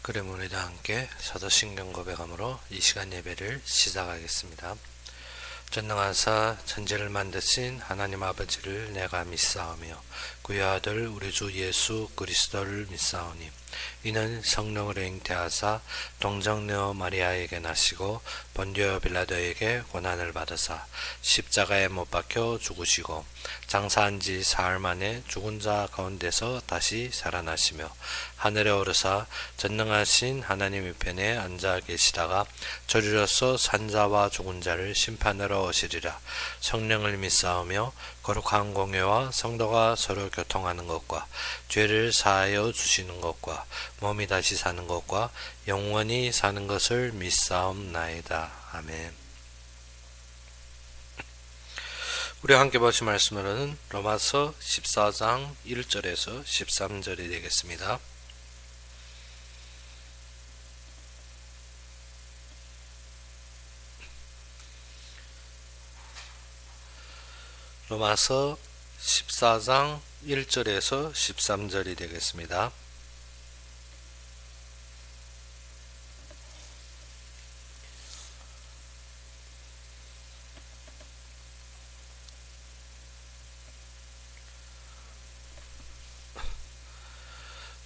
그럼 우리도 함께 사도신경 고백함으로 이 시간 예배를 시작하겠습니다. 전능하사 천지를 만드신 하나님 아버지를 내가 믿사오며 그의 아들 우리 주 예수 그리스도를 믿사오니 이는 성령으로 잉태하사 동정녀 마리아에게 나시고 본디오 빌라도에게 고난을 받으사 십자가에 못 박혀 죽으시고 장사한 지 사흘 만에 죽은 자 가운데서 다시 살아나시며 하늘에 오르사 전능하신 하나님 우편에 앉아 계시다가 저리로서 산자와 죽은 자를 심판하러 오시리라. 성령을 믿사오며 거룩한 공예와 성도가 서로 교통하는 것과 죄를 사하여 주시는 것과 몸이 다시 사는 것과 영원히 사는 것을 믿사옵나이다. 아멘. 우리 함께 보신 말씀으로는 로마서 14장 1절에서 13절이 되겠습니다. 로마서 14장 1절에서 13절이 되겠습니다.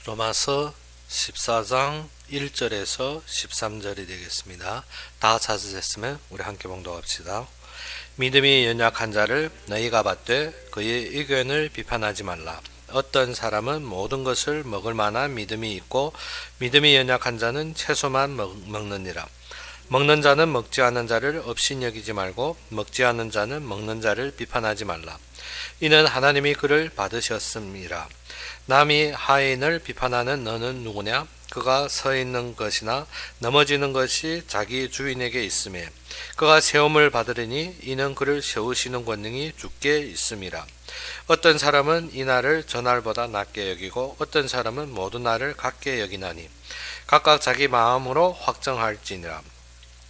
로마서 14장 1절에서 13절이 되겠습니다. 다 찾으셨으면 우리 함께 봉독합시다. 믿음이 연약한 자를 너희가 받되 그의 의견을 비판하지 말라. 어떤 사람은 모든 것을 먹을 만한 믿음이 있고 믿음이 연약한 자는 채소만 먹느니라. 먹는 자는 먹지 않는 자를 없인 여기지 말고 먹지 않는 자는 먹는 자를 비판하지 말라. 이는 하나님이 그를 받으셨음이라. 남이 하인을 비판하는 너는 누구냐? 그가 서 있는 것이나 넘어지는 것이 자기 주인에게 있음에 그가 세움을 받으리니 이는 그를 세우시는 권능이 주께 있음이라. 어떤 사람은 이 날을 저 날보다 낮게 여기고 어떤 사람은 모든 날을 같게 여기나니 각각 자기 마음으로 확정할지니라.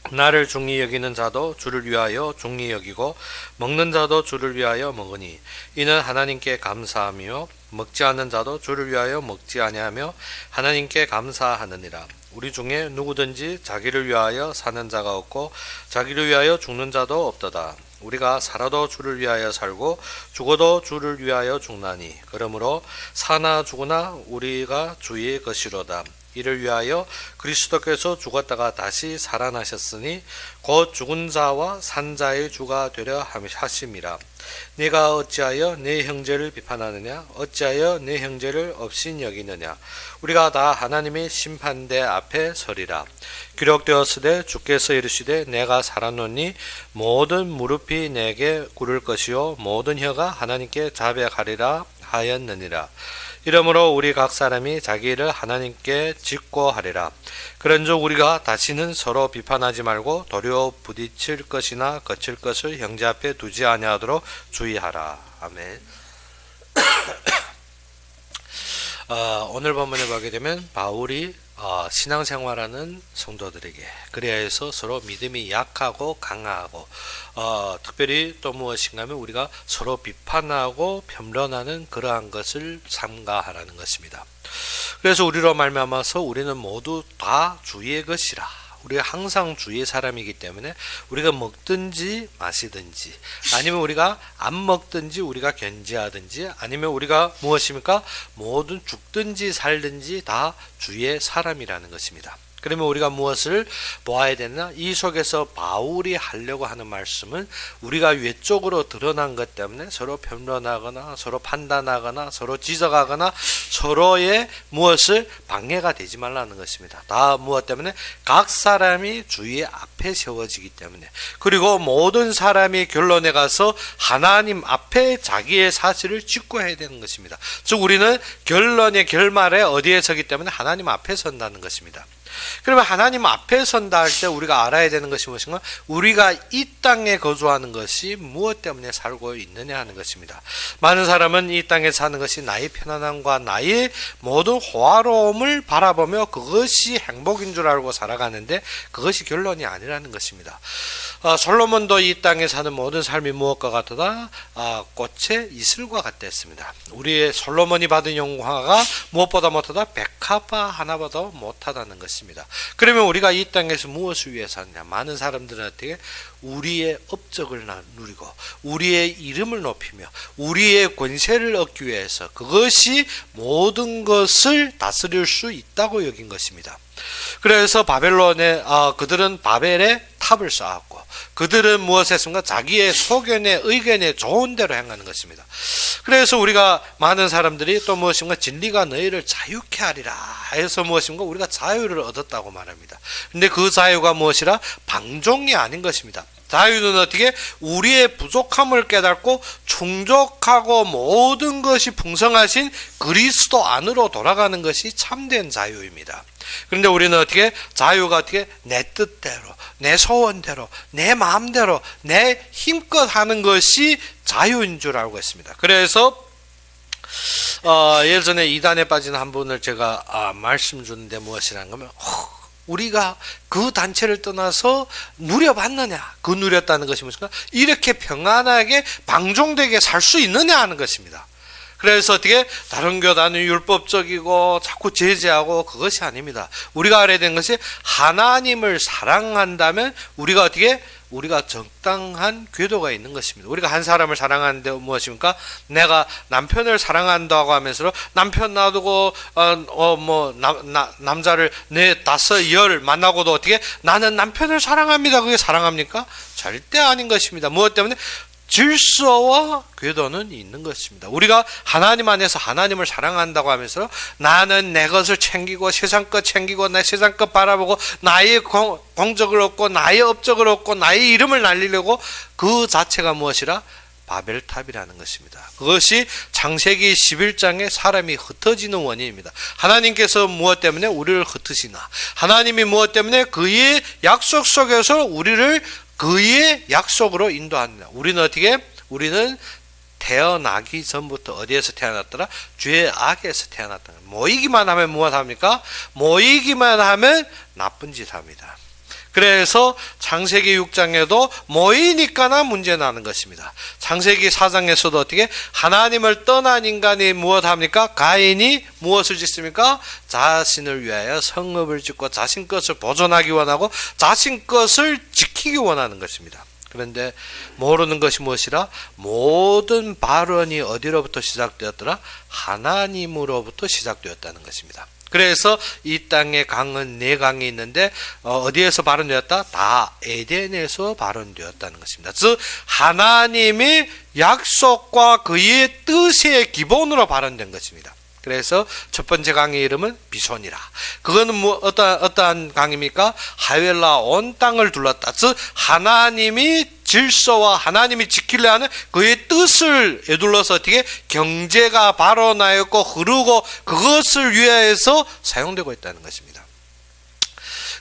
나를 중히 여기는 자도 주를 위하여 중히 여기고 먹는 자도 주를 위하여 먹으니 이는 하나님께 감사하며 먹지 않는 자도 주를 위하여 먹지 아니하며 하나님께 감사하느니라. 우리 중에 누구든지 자기를 위하여 사는 자가 없고 자기를 위하여 죽는 자도 없도다. 우리가 살아도 주를 위하여 살고 죽어도 주를 위하여 죽나니 그러므로 사나 죽으나 우리가 주의 것이로다. 이를 위하여 그리스도께서 죽었다가 다시 살아나셨으니 곧 죽은 자와 산 자의 주가 되려 하심이라. 네가 어찌하여 네 형제를 비판하느냐? 어찌하여 네 형제를 없인 여기느냐? 우리가 다 하나님의 심판대 앞에 서리라. 기록되었으되 주께서 이르시되 내가 살았노니 모든 무릎이 내게 꿇을 것이요 모든 혀가 하나님께 자백하리라 하였느니라. 이러므로 우리 각 사람이 자기 일을 하나님께 짓고 하리라. 그런즉 우리가 다시는 서로 비판하지 말고 도리어 부딪힐 것이나 거칠 것을 형제 앞에 두지 아니하도록 주의하라. 아멘. 오늘 본문에 보게 되면 바울이 신앙생활하는 성도들에게 그래야 해서 서로 믿음이 약하고 강하고 특별히 또 무엇인가 하면 우리가 서로 비판하고 변론하는 그러한 것을 삼가하라는 것입니다. 그래서 우리로 말미암아서 우리는 모두 다 주의 것이라. 우리가 항상 주의 사람이기 때문에 우리가 먹든지 마시든지 아니면 우리가 안 먹든지 우리가 견제하든지 아니면 우리가 무엇입니까? 모든 죽든지 살든지 다 주의 사람이라는 것입니다. 그러면 우리가 무엇을 보아야 되나? 이 속에서 바울이 하려고 하는 말씀은 우리가 외적으로 드러난 것 때문에 서로 변론하거나 서로 판단하거나 서로 지적하거나 서로의 무엇을 방해가 되지 말라는 것입니다. 다 무엇 때문에? 각 사람이 주의 앞에 세워지기 때문에 그리고 모든 사람이 결론에 가서 하나님 앞에 자기의 사실을 짓고 해야 되는 것입니다. 즉 우리는 결론의 결말에 어디에 서기 때문에 하나님 앞에 선다는 것입니다. 그러면 하나님 앞에 선다 할 때 우리가 알아야 되는 것이 무엇인가? 우리가 이 땅에 거주하는 것이 무엇 때문에 살고 있느냐 하는 것입니다. 많은 사람은 이 땅에 사는 것이 나의 편안함과 나의 모든 호화로움을 바라보며 그것이 행복인 줄 알고 살아가는데 그것이 결론이 아니라는 것입니다. 솔로몬도 이 땅에 사는 모든 삶이 무엇과 같다? 꽃의 이슬과 같았습니다. 우리의 솔로몬이 받은 영화가 무엇보다 못하다? 백합화 하나보다 못하다는 것입니다. 그러면 우리가 이 땅에서 무엇을 위해서 하느냐? 많은 사람들한테 우리의 업적을 누리고 우리의 이름을 높이며 우리의 권세를 얻기 위해서 그것이 모든 것을 다스릴 수 있다고 여긴 것입니다. 그래서 바벨론에 그들은 바벨에 탑을 쌓았고 그들은 무엇을 했습니까? 자기의 소견에 의견에 좋은 대로 행하는 것입니다. 그래서 우리가 많은 사람들이 또 무엇인가 진리가 너희를 자유케 하리라 해서 무엇인가 우리가 자유를 얻었다고 말합니다. 근데 그 자유가 무엇이라? 방종이 아닌 것입니다. 자유는 어떻게? 우리의 부족함을 깨닫고 충족하고 모든 것이 풍성하신 그리스도 안으로 돌아가는 것이 참된 자유입니다. 그런데 우리는 어떻게? 자유가 어떻게? 내 뜻대로, 내 소원대로, 내 마음대로, 내 힘껏 하는 것이 자유인 줄 알고 있습니다. 그래서 예전에 이단에 빠진 한 분을 제가 말씀 주는데 무엇이라는 거면 우리가 그 단체를 떠나서 누려봤느냐? 그 누렸다는 것이 무엇인가? 이렇게 평안하게 방종되게 살 수 있느냐 하는 것입니다. 그래서 어떻게? 다른 교단은 율법적이고 자꾸 제재하고 그것이 아닙니다. 우리가 알아야 되는 것이 하나님을 사랑한다면 우리가 어떻게? 우리가 적당한 궤도가 있는 것입니다. 우리가 한 사람을 사랑하는데 무엇입니까? 내가 남편을 사랑한다고 하면서 남편 놔두고 남자를 4, 5, 10 만나고도 어떻게? 나는 남편을 사랑합니다. 그게 사랑합니까? 절대 아닌 것입니다. 무엇 때문에? 질서와 궤도는 있는 것입니다. 우리가 하나님 안에서 하나님을 사랑한다고 하면서 나는 내 것을 챙기고 세상 것 챙기고 내 세상 것 바라보고 나의 공적을 얻고 나의 업적을 얻고 나의 이름을 날리려고 그 자체가 무엇이라? 바벨탑이라는 것입니다. 그것이 창세기 11장에 사람이 흩어지는 원인입니다. 하나님께서 무엇 때문에 우리를 흩으시나? 하나님이 무엇 때문에 그의 약속 속에서 우리를 그의 약속으로 인도하느냐. 우리는 어떻게? 우리는 태어나기 전부터 어디에서 태어났더라? 죄의 악에서 태어났다. 모이기만 하면 무엇합니까? 모이기만 하면 나쁜 짓 합니다. 그래서 창세기 6장에도 모이니까나 문제 나는 것입니다. 창세기 4장에서도 어떻게? 하나님을 떠난 인간이 무엇합니까? 가인이 무엇을 짓습니까? 자신을 위하여 성읍을 짓고 자신 것을 보존하기 원하고 자신 것을 지키기 원하는 것입니다. 그런데 모르는 것이 무엇이라? 모든 발언이 어디로부터 시작되었더라? 하나님으로부터 시작되었다는 것입니다. 그래서 이 땅에 강은 4강이 있는데 어디에서 발원되었다? 다 에덴에서 발원되었다는 것입니다. 즉 하나님의 약속과 그의 뜻의 기본으로 발원된 것입니다. 그래서 첫 번째 강의 이름은 비손이라. 그거는 어떠한 강입니까? 하웰라 온 땅을 둘렀다. 즉 하나님이 질서와 하나님이 지키려 하는 그의 뜻을 에둘러서 어떻게 경제가 발원하였고 흐르고 그것을 위하여서 사용되고 있다는 것입니다.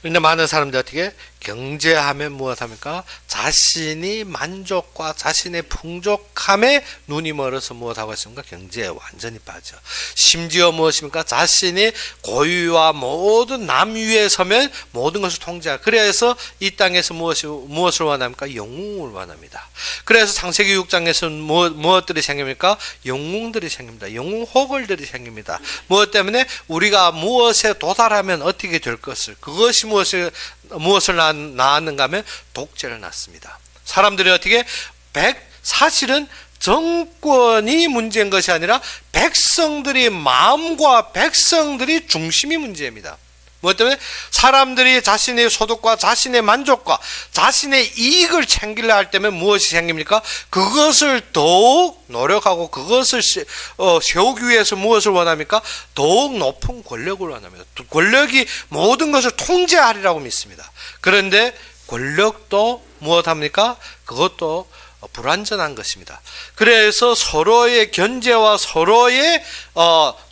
그런데 많은 사람들이 어떻게 경제하면 무엇합니까? 자신이 만족과 자신의 풍족함에 눈이 멀어서 무엇하고 있습니까? 경제에 완전히 빠져. 심지어 무엇입니까? 자신이 고유와 모든 남 위에 서면 모든 것을 통제하고 그래서 이 땅에서 무엇을 원합니까? 영웅을 원합니다. 그래서 창세기 6장에서는 무엇들이 생깁니까? 영웅들이 생깁니다. 영웅호걸들이 생깁니다. 무엇 때문에? 우리가 무엇에 도달하면 어떻게 될 것을 그것이 무엇을 낳았는가 하면 독재를 낳습니다. 사람들이 어떻게 사실은 정권이 문제인 것이 아니라 백성들이 마음과 백성들이 중심이 문제입니다. 무엇 때문에? 사람들이 자신의 소득과 자신의 만족과 자신의 이익을 챙기려 할 때면 무엇이 생깁니까? 그것을 더욱 노력하고 그것을 세우기 위해서 무엇을 원합니까? 더욱 높은 권력을 원합니다. 권력이 모든 것을 통제하리라고 믿습니다. 그런데 권력도 무엇합니까? 그것도 불완전한 것입니다. 그래서 서로의 견제와 서로의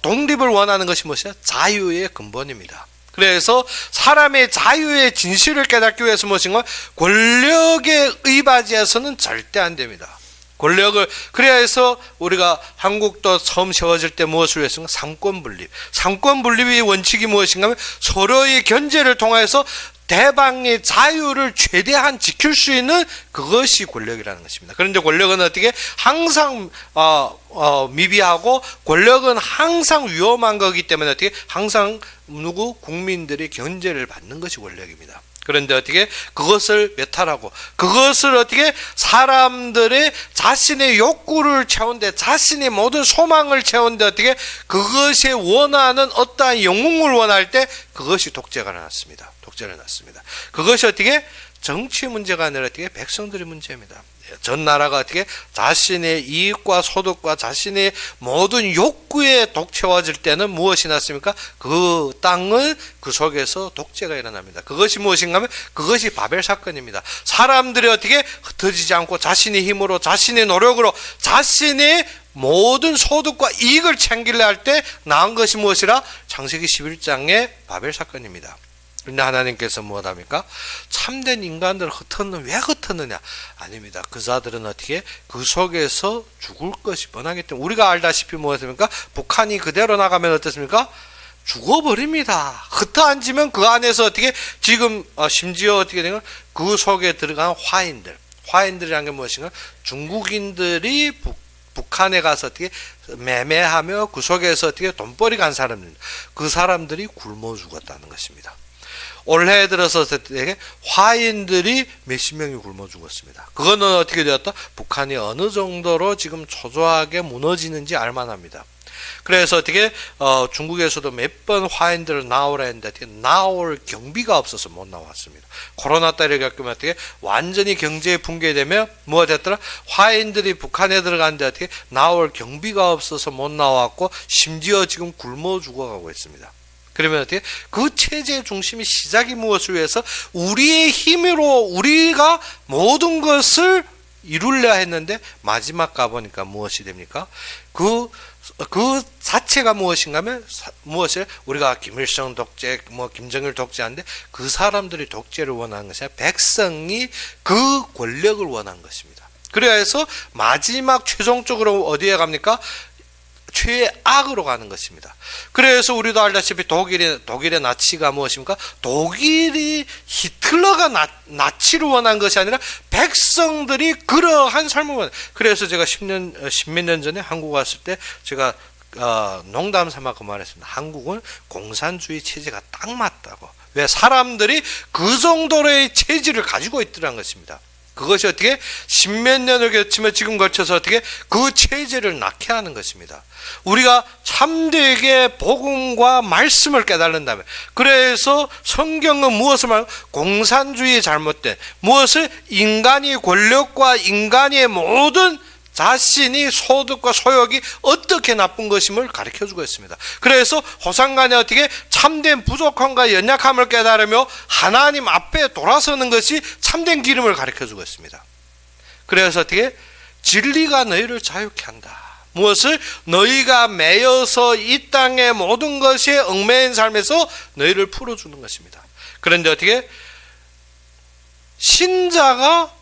독립을 원하는 것이 무엇이냐? 자유의 근본입니다. 그래서 사람의 자유의 진실을 깨닫기 위해서 무엇인가? 권력에 의바지해서는 절대 안 됩니다. 권력을, 그래서 우리가 한국도 처음 세워질 때 무엇을 했습니까? 삼권분립. 삼권분립의 원칙이 무엇인가 하면 서로의 견제를 통해서 대방의 자유를 최대한 지킬 수 있는 그것이 권력이라는 것입니다. 그런데 권력은 어떻게 항상 미비하고 권력은 항상 위험한 거기 때문에 어떻게 항상 국민들의 견제를 받는 것이 권력입니다. 그런데 어떻게 그것을 메탈하고 그것을 어떻게 사람들의 자신의 욕구를 채운데 자신의 모든 소망을 채운데 어떻게 그것이 원하는 어떠한 영웅을 원할 때 그것이 독재가 났습니다. 독재를 났습니다. 그것이 어떻게 정치 문제가 아니라 어떻게 백성들의 문제입니다. 전 나라가 어떻게 자신의 이익과 소득과 자신의 모든 욕구에 독채워질 때는 무엇이 났습니까? 그 땅은 그 속에서 독재가 일어납니다. 그것이 무엇인가 하면 그것이 바벨 사건입니다. 사람들이 어떻게 흩어지지 않고 자신의 힘으로 자신의 노력으로 자신의 모든 소득과 이익을 챙기려 할 때 나은 것이 무엇이라? 창세기 11장의 바벨 사건입니다. 그런데 하나님께서 무엇합니까? 참된 인간들을 왜 흩었느냐? 아닙니다. 그 자들은 어떻게 그 속에서 죽을 것이 뻔하기 때문에 우리가 알다시피 무엇입니까? 북한이 그대로 나가면 어떻습니까? 죽어버립니다. 흩어앉으면 그 안에서 어떻게 지금 심지어 어떻게 되는 그 속에 들어간 화인들이라는 게 무엇인가? 중국인들이 북한에 가서 어떻게 매매하며 그 속에서 어떻게 돈벌이 간 사람들, 그 사람들이 굶어 죽었다는 것입니다. 올해 들어서 화인들이 몇십 명이 굶어 죽었습니다. 그거는 어떻게 되었다? 북한이 어느 정도로 지금 초조하게 무너지는지 알만합니다. 그래서 어떻게 중국에서도 몇 번 화인들을 나오라 했는데 어떻게 나올 경비가 없어서 못 나왔습니다. 코로나 때를 겪으면 어떻게 완전히 경제에 붕괴되면 뭐가 됐더라? 화인들이 북한에 들어갔는데 어떻게 나올 경비가 없어서 못 나왔고 심지어 지금 굶어 죽어가고 있습니다. 그러면 어떻게 그 체제의 중심이 시작이 무엇을 위해서 우리의 힘으로 우리가 모든 것을 이루려 했는데 마지막 가보니까 무엇이 됩니까? 그 자체가 무엇인가 하면 무엇을 우리가 김일성 독재 김정일 독재하는데 그 사람들이 독재를 원하는 것이 아니라 백성이 그 권력을 원한 것입니다. 그래서 마지막 최종적으로 어디에 갑니까? 최악으로 가는 것입니다. 그래서 우리도 알다시피 독일의 나치가 무엇입니까? 독일이 히틀러가 나치를 원한 것이 아니라 백성들이 그러한 삶을 원한. 그래서 제가 십몇 년 전에 한국 왔을 때 제가 농담 삼아 그 말했습니다. 한국은 공산주의 체제가 딱 맞다고. 왜? 사람들이 그 정도의 체질을 가지고 있더라는 것입니다. 그것이 어떻게 십몇 년을 거치면 지금 걸쳐서 어떻게 그 체제를 낳게 하는 것입니다. 우리가 참되게 복음과 말씀을 깨달는다면, 그래서 성경은 무엇을 말하고 공산주의의 잘못된 무엇을 인간이 권력과 인간의 모든 자신이 소득과 소욕이 어떻게 나쁜 것임을 가르쳐주고 있습니다. 그래서 호산간에 어떻게 참된 부족함과 연약함을 깨달으며 하나님 앞에 돌아서는 것이 참된 기름을 가르쳐주고 있습니다. 그래서 어떻게 진리가 너희를 자유케 한다. 무엇을? 너희가 매여서 이 땅의 모든 것에 얽매인 삶에서 너희를 풀어주는 것입니다. 그런데 어떻게 신자가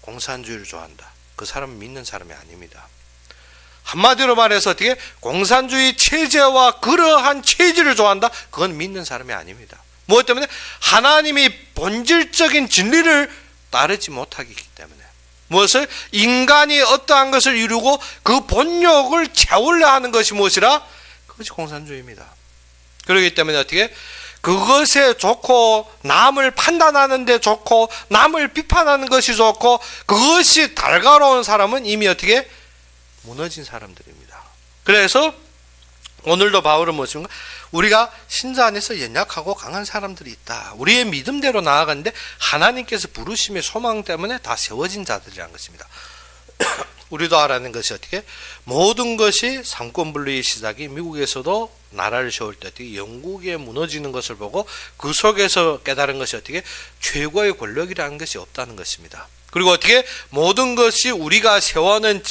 공산주의를 좋아한다. 그 사람은 믿는 사람이 아닙니다. 한마디로 말해서 어떻게 공산주의 체제와 그러한 체질을 좋아한다? 그건 믿는 사람이 아닙니다. 무엇 때문에? 하나님이 본질적인 진리를 따르지 못하기 때문에. 무엇을? 인간이 어떠한 것을 이루고 그 본욕을 채우려 하는 것이 무엇이라? 그것이 공산주의입니다. 그렇기 때문에 어떻게? 그것에 좋고 남을 판단하는 데 좋고 남을 비판하는 것이 좋고 그것이 달가로운 사람은 이미 어떻게? 무너진 사람들입니다. 그래서 오늘도 바울은 무엇인가? 우리가 신자 안에서 연약하고 강한 사람들이 있다. 우리의 믿음대로 나아가는데 하나님께서 부르심의 소망 때문에 다 세워진 자들이라는 것입니다. 우리도 알아낸 것이 어떻게? 모든 것이 삼권분립의 시작이 미국에서도 나라를 세울 때 어떻게 영국에 무너지는 것을 보고 그 속에서 깨달은 것이 어떻게? 최고의 권력이라는 것이 없다는 것입니다. 그리고 어떻게? 모든 것이 우리가 세워하는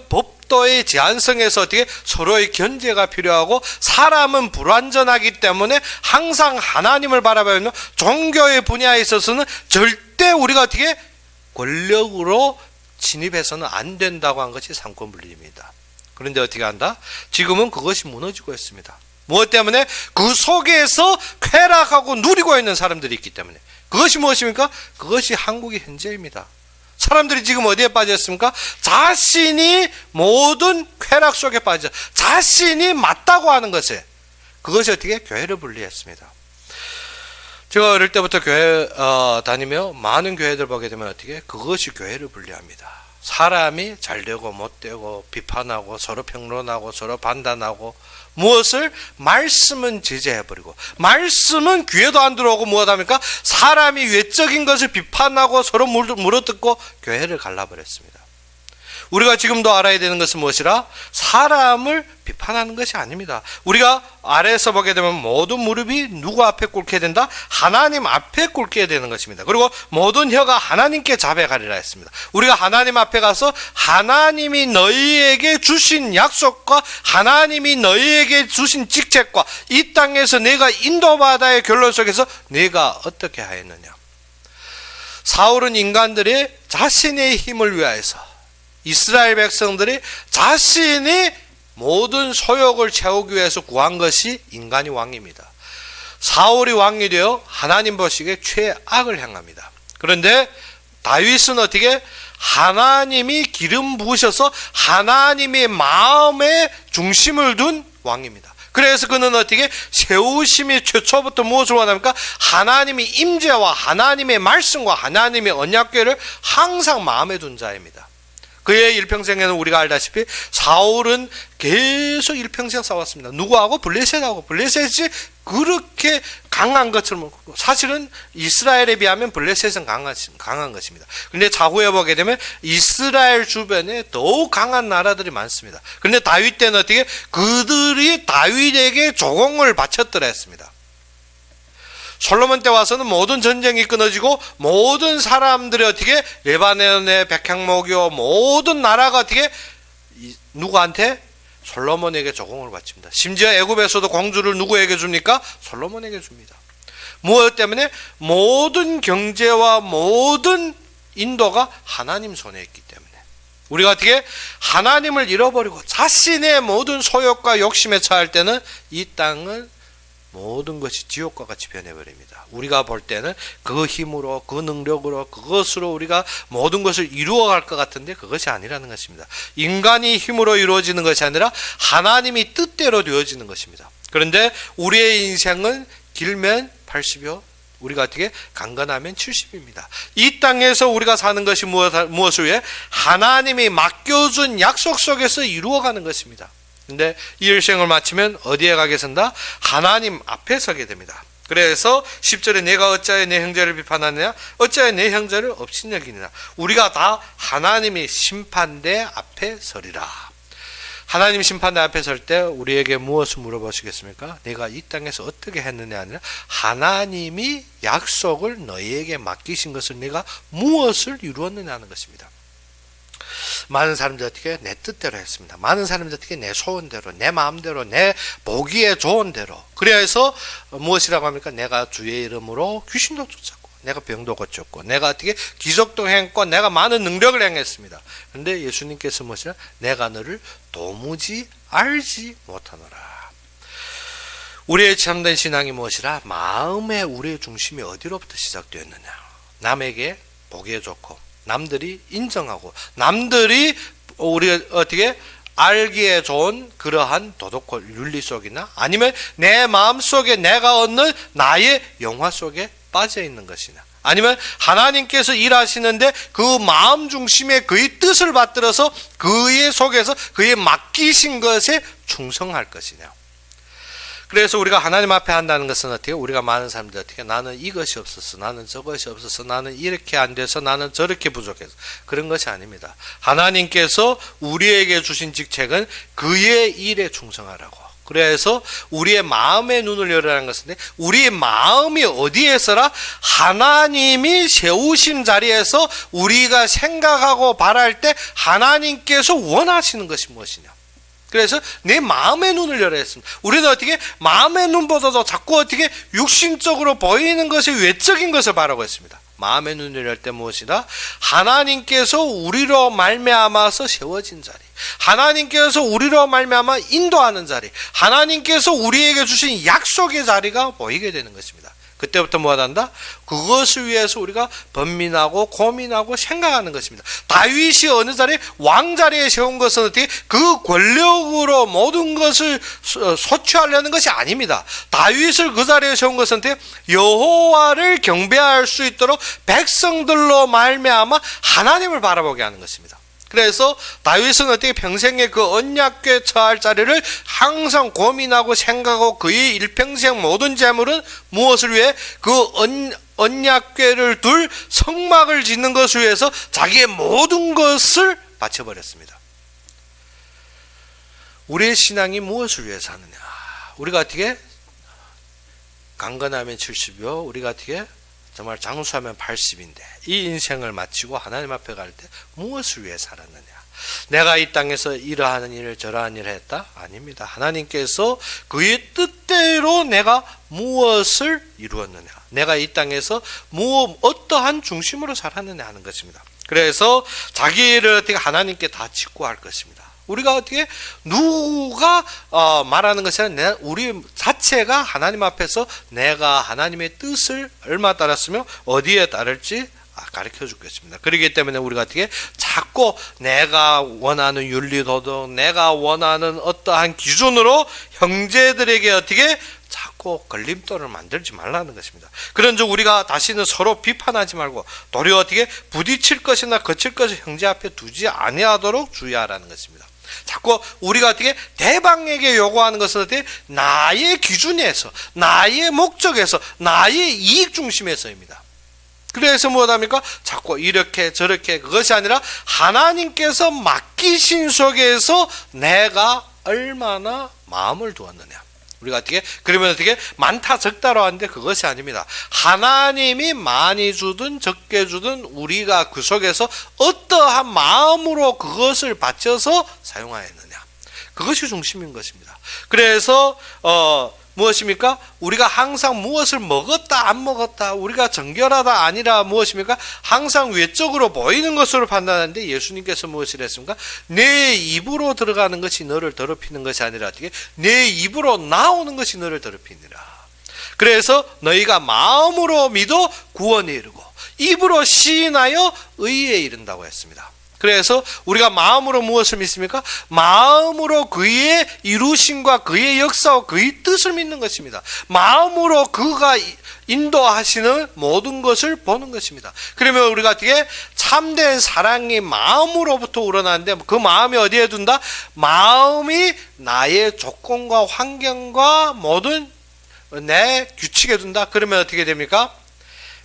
법 극도의 제한성에서 어떻게 서로의 견제가 필요하고 사람은 불완전하기 때문에 항상 하나님을 바라보면 종교의 분야에 있어서는 절대 우리가 어떻게 권력으로 침입해서는 안 된다고 한 것이 삼권분립입니다. 그런데 어떻게 한다? 지금은 그것이 무너지고 있습니다. 무엇 때문에? 그 속에서 쾌락하고 누리고 있는 사람들이 있기 때문에. 그것이 무엇입니까? 그것이 한국의 현재입니다. 사람들이 지금 어디에 빠졌습니까? 자신이 모든 쾌락 속에 빠져 자신이 맞다고 하는 것에, 그것이 어떻게? 교회를 분리했습니다. 제가 어릴 때부터 교회 다니며 많은 교회들 보게 되면 어떻게? 그것이 교회를 분리합니다. 사람이 잘되고 못되고 비판하고 서로 평론하고 서로 판단하고, 무엇을? 말씀은 제재해버리고 말씀은 귀에도 안 들어오고 무엇합니까? 사람이 외적인 것을 비판하고 서로 물어뜯고 교회를 갈라버렸습니다. 우리가 지금도 알아야 되는 것은 무엇이라? 사람을 비판하는 것이 아닙니다. 우리가 아래에서 보게 되면 모든 무릎이 누구 앞에 꿇게 된다? 하나님 앞에 꿇게 되는 것입니다. 그리고 모든 혀가 하나님께 자백하리라 했습니다. 우리가 하나님 앞에 가서 하나님이 너희에게 주신 약속과 하나님이 너희에게 주신 직책과 이 땅에서 내가 인도받아의 결론 속에서 내가 어떻게 하였느냐. 사울은 인간들이 자신의 힘을 위하여서, 이스라엘 백성들이 자신이 모든 소욕을 채우기 위해서 구한 것이 인간이 왕입니다. 사울이 왕이 되어 하나님 보시기에 최악을 행합니다. 그런데 다윗은 어떻게? 하나님이 기름 부으셔서 하나님의 마음에 중심을 둔 왕입니다. 그래서 그는 어떻게? 세우심이 최초부터 무엇을 원합니까? 하나님의 임재와 하나님의 말씀과 하나님의 언약궤를 항상 마음에 둔 자입니다. 그의 일평생에는 우리가 알다시피 사울은 계속 일평생 싸웠습니다. 누구하고? 블레셋하고. 블레셋이 그렇게 강한 것처럼, 사실은 이스라엘에 비하면 블레셋은 강한 것입니다. 그런데 차후에 보게 되면 이스라엘 주변에 더욱 강한 나라들이 많습니다. 그런데 다윗 때는 어떻게? 그들이 다윗에게 조공을 바쳤더라 했습니다. 솔로몬 때 와서는 모든 전쟁이 끊어지고 모든 사람들이 어떻게? 레바논의 백향목요 모든 나라가 어떻게? 누구한테? 솔로몬에게 조공을 바칩니다. 심지어 애굽에서도 공주를 누구에게 줍니까? 솔로몬에게 줍니다. 무엇 때문에? 모든 경제와 모든 인도가 하나님 손에 있기 때문에. 우리가 어떻게? 하나님을 잃어버리고 자신의 모든 소욕과 욕심에 처할 때는 이 땅은 모든 것이 지옥과 같이 변해버립니다. 우리가 볼 때는 그 힘으로, 그 능력으로, 그것으로 우리가 모든 것을 이루어갈 것 같은데 그것이 아니라는 것입니다. 인간이 힘으로 이루어지는 것이 아니라 하나님이 뜻대로 되어지는 것입니다. 그런데 우리의 인생은 길면 80여, 우리가 어떻게? 강건하면 70입니다. 이 땅에서 우리가 사는 것이 무엇을 위해? 하나님이 맡겨준 약속 속에서 이루어가는 것입니다. 근데 이 일생을 마치면 어디에 가게 된다? 하나님 앞에 서게 됩니다. 그래서 10절에 내가 어찌하여 내 형제를 비판하느냐? 어찌하여 내 형제를 없이 여기느냐? 우리가 다 하나님의 심판대 앞에 서리라. 하나님 심판대 앞에 설 때 우리에게 무엇을 물어보시겠습니까? 내가 이 땅에서 어떻게 했느냐 아니라 하나님이 약속을 너희에게 맡기신 것을 내가 무엇을 이루었느냐 하는 것입니다. 많은 사람들이 어떻게? 내 뜻대로 했습니다. 많은 사람들이 어떻게? 내 소원대로, 내 마음대로, 내 보기에 좋은 대로. 그래서 무엇이라고 합니까? 내가 주의 이름으로 귀신도 쫓았고, 내가 병도 고쳤고, 내가 어떻게? 기적도 행했고, 내가 많은 능력을 행했습니다. 그런데 예수님께서 무엇이라? 내가 너를 도무지 알지 못하노라. 우리의 참된 신앙이 무엇이라? 마음의 우리의 중심이 어디로부터 시작되었느냐? 남에게 보기에 좋고, 남들이 인정하고 남들이 우리 어떻게 알기에 좋은 그러한 도덕과 윤리 속이나 아니면 내 마음속에 내가 얻는 나의 영화 속에 빠져 있는 것이나 아니면 하나님께서 일하시는데 그 마음 중심에 그의 뜻을 받들어서 그의 속에서 그의 맡기신 것에 충성할 것이냐. 그래서 우리가 하나님 앞에 한다는 것은 어떻게? 우리가 많은 사람들이 어떻게? 나는 이것이 없었어, 나는 저것이 없었어, 나는 이렇게 안 돼서, 나는 저렇게 부족해서. 그런 것이 아닙니다. 하나님께서 우리에게 주신 직책은 그의 일에 충성하라고, 그래서 우리의 마음의 눈을 열으라는 것인데, 우리의 마음이 어디에서라? 하나님이 세우신 자리에서 우리가 생각하고 바랄 때 하나님께서 원하시는 것이 무엇이냐. 그래서 내 마음의 눈을 열어야 했습니다. 우리는 어떻게 마음의 눈보다도 자꾸 어떻게 육신적으로 보이는 것이 외적인 것을 바라고 했습니다. 마음의 눈을 열 때 무엇이다? 하나님께서 우리로 말미암아서 세워진 자리, 하나님께서 우리로 말미암아 인도하는 자리, 하나님께서 우리에게 주신 약속의 자리가 보이게 되는 것입니다. 그때부터 뭐가 난다? 그것을 위해서 우리가 번민하고 고민하고 생각하는 것입니다. 다윗이 어느 자리에 왕자리에 세운 것은 어떻게 그 권력으로 모든 것을 소취하려는 것이 아닙니다. 다윗을 그 자리에 세운 것은 어떻게 여호와를 경배할 수 있도록 백성들로 말미암아 하나님을 바라보게 하는 것입니다. 그래서 다윗은 어떻게 평생에 그 언약궤 처할 자리를 항상 고민하고 생각하고 그의 일평생 모든 재물은 무엇을 위해? 그 언약궤를 둘 성막을 짓는 것을 위해서 자기의 모든 것을 바쳐버렸습니다. 우리의 신앙이 무엇을 위해서 하느냐? 우리가 어떻게 강건하면 70이요, 우리가 어떻게 정말 장수하면 80인데 이 인생을 마치고 하나님 앞에 갈 때 무엇을 위해 살았느냐? 내가 이 땅에서 이러한 일을 저러한 일을 했다? 아닙니다. 하나님께서 그의 뜻대로 내가 무엇을 이루었느냐, 내가 이 땅에서 어떠한 중심으로 살았느냐 하는 것입니다. 그래서 자기 일을 어떻게 하나님께 다 직구할 것입니다. 우리가 어떻게 누가 말하는 것이 아니라 우리 자체가 하나님 앞에서 내가 하나님의 뜻을 얼마 따랐으며 어디에 따를지 가르쳐 주겠습니다. 그렇기 때문에 우리가 어떻게 자꾸 내가 원하는 윤리도덕, 내가 원하는 어떠한 기준으로 형제들에게 어떻게 자꾸 걸림돌을 만들지 말라는 것입니다. 그런즉 우리가 다시는 서로 비판하지 말고 도리어 어떻게 부딪힐 것이나 거칠 것을 형제 앞에 두지 아니하도록 주의하라는 것입니다. 자꾸 우리가 어떻게 대방에게 요구하는 것은 어떻게 나의 기준에서, 나의 목적에서, 나의 이익 중심에서입니다. 그래서 무엇합니까? 자꾸 이렇게 저렇게, 그것이 아니라 하나님께서 맡기신 속에서 내가 얼마나 마음을 두었느냐. 우리가 어떻게, 그러면 어떻게 많다 적다로 하는데 그것이 아닙니다. 하나님이 많이 주든 적게 주든 우리가 그 속에서 어떠한 마음으로 그것을 바쳐서 사용하였느냐, 그것이 중심인 것입니다. 그래서 무엇입니까? 우리가 항상 무엇을 먹었다 안 먹었다, 우리가 정결하다 아니라 무엇입니까? 항상 외적으로 보이는 것으로 판단하는데 예수님께서 무엇을 했습니까? 내 입으로 들어가는 것이 너를 더럽히는 것이 아니라 어떻게 내 입으로 나오는 것이 너를 더럽히니라. 그래서 너희가 마음으로 믿어 구원에 이르고 입으로 시인하여 의에 이른다고 했습니다. 그래서 우리가 마음으로 무엇을 믿습니까? 마음으로 그의 이루심과 그의 역사와 그의 뜻을 믿는 것입니다. 마음으로 그가 인도하시는 모든 것을 보는 것입니다. 그러면 우리가 어떻게 참된 사랑이 마음으로부터 우러나는데 그 마음이 어디에 둔다? 마음이 나의 조건과 환경과 모든 내 규칙에 둔다. 그러면 어떻게 됩니까?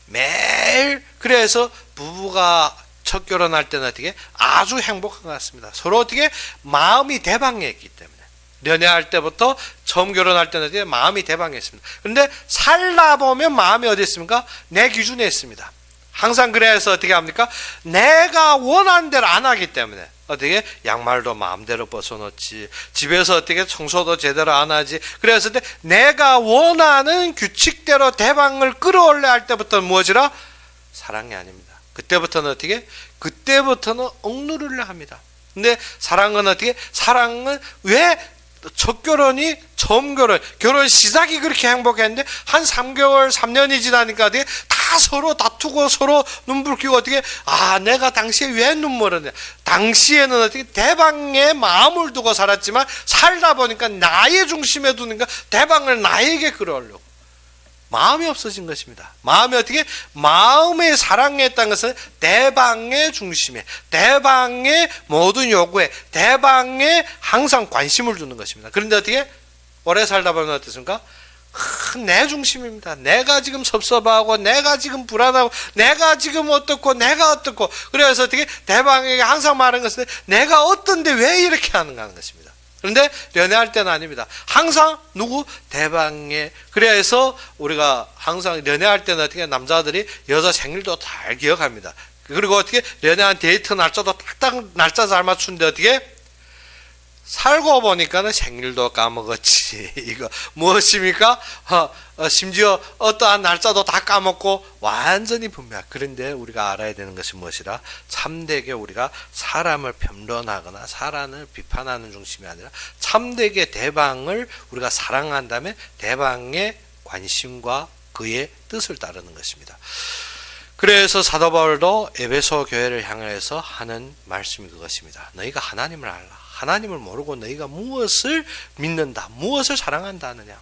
매일, 그래서 부부가 첫 결혼할 때는 어떻게 아주 행복한 것 같습니다. 서로 어떻게 마음이 대방했기 때문에 연애할 때부터 처음 결혼할 때는 어떻게 마음이 대방했습니다. 그런데 살다 보면 마음이 어디 있습니까? 내 기준에 있습니다. 항상 그래서 어떻게 합니까? 내가 원하는 대로 안 하기 때문에 어떻게 양말도 마음대로 벗어놓지, 집에서 어떻게 청소도 제대로 안 하지. 그래서 내가 원하는 규칙대로 대방을 끌어올려 할 때부터 무엇이라? 사랑이 아닙니다. 그때부터는 어떻게? 그때부터는 억누르려 합니다. 근데 사랑은 어떻게? 사랑은 왜 첫 결혼이 처음 결혼 시작이 그렇게 행복했는데 한 3개월 3년이 지나니까 어떻게 다 서로 다투고 서로 눈물 끼고 어떻게 내가 당시에 왜 눈물을 흘렸냐. 당시에는 어떻게 대방에 마음을 두고 살았지만 살다 보니까 나의 중심에 두니까 대방을 나에게 끌어오려고 마음이 없어진 것입니다. 마음이 어떻게? 마음의 사랑에 있다는 것은 대방의 중심에, 대방의 모든 요구에, 대방에 항상 관심을 두는 것입니다. 그런데 어떻게? 오래 살다 보면 어떻습니까? 내 중심입니다. 내가 지금 섭섭하고, 내가 지금 불안하고, 내가 지금 어떻고, 내가 어떻고. 그래서 어떻게? 대방에게 항상 말하는 것은 내가 어떤데 왜 이렇게 하는가 하는 것입니다. 그런데 연애할 때는 아닙니다. 항상 누구? 대방에. 그래서 우리가 항상 연애할 때는 어떻게 남자들이 여자 생일도 잘 기억합니다. 그리고 어떻게 연애한 데이트 날짜도 딱딱 날짜 잘 맞추는데 어떻게 살고 보니까는 생일도 까먹었지. 이거 무엇입니까? 심지어 어떠한 날짜도 다 까먹고 완전히 분명. 그런데 우리가 알아야 되는 것이 무엇이라? 참되게 우리가 사람을 변론하거나 사람을 비판하는 중심이 아니라 참되게 대방을 우리가 사랑한 다음에 대방의 관심과 그의 뜻을 따르는 것입니다. 그래서 사도 바울도 에베소 교회를 향해서 하는 말씀이 그것입니다. 너희가 하나님을 알라. 하나님을 모르고 너희가 무엇을 믿는다, 무엇을 사랑한다 하느냐.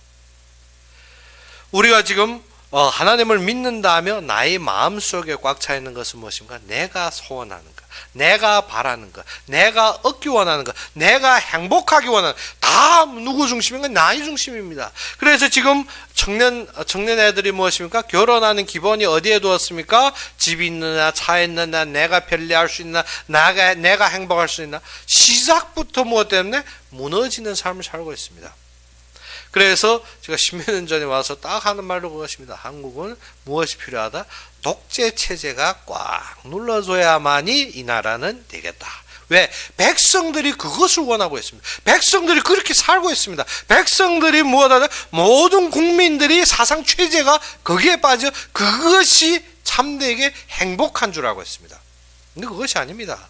우리가 지금 하나님을 믿는다 하며 나의 마음속에 꽉 차 있는 것은 무엇입니까? 내가 소원하는 것, 내가 바라는 것, 내가 얻기 원하는 것, 내가 행복하기 원하는 것, 다 누구 중심인가? 나의 중심입니다. 그래서 지금 청년 애들이 무엇입니까? 결혼하는 기본이 어디에 두었습니까? 집이 있느냐, 차 있느냐, 내가 편리할 수 있나, 내가 행복할 수 있나. 시작부터 무엇 때문에 무너지는 삶을 살고 있습니다. 그래서 제가 10몇 년 전에 와서 딱 하는 말도 그것입니다. 한국은 무엇이 필요하다? 독재 체제가 꽉 눌러줘야만이 이 나라는 되겠다. 왜? 백성들이 그것을 원하고 있습니다. 백성들이 그렇게 살고 있습니다. 백성들이 무엇하다? 모든 국민들이 사상 체제가 거기에 빠져 그것이 참되게 행복한 줄 알고 있습니다. 근데 그것이 아닙니다.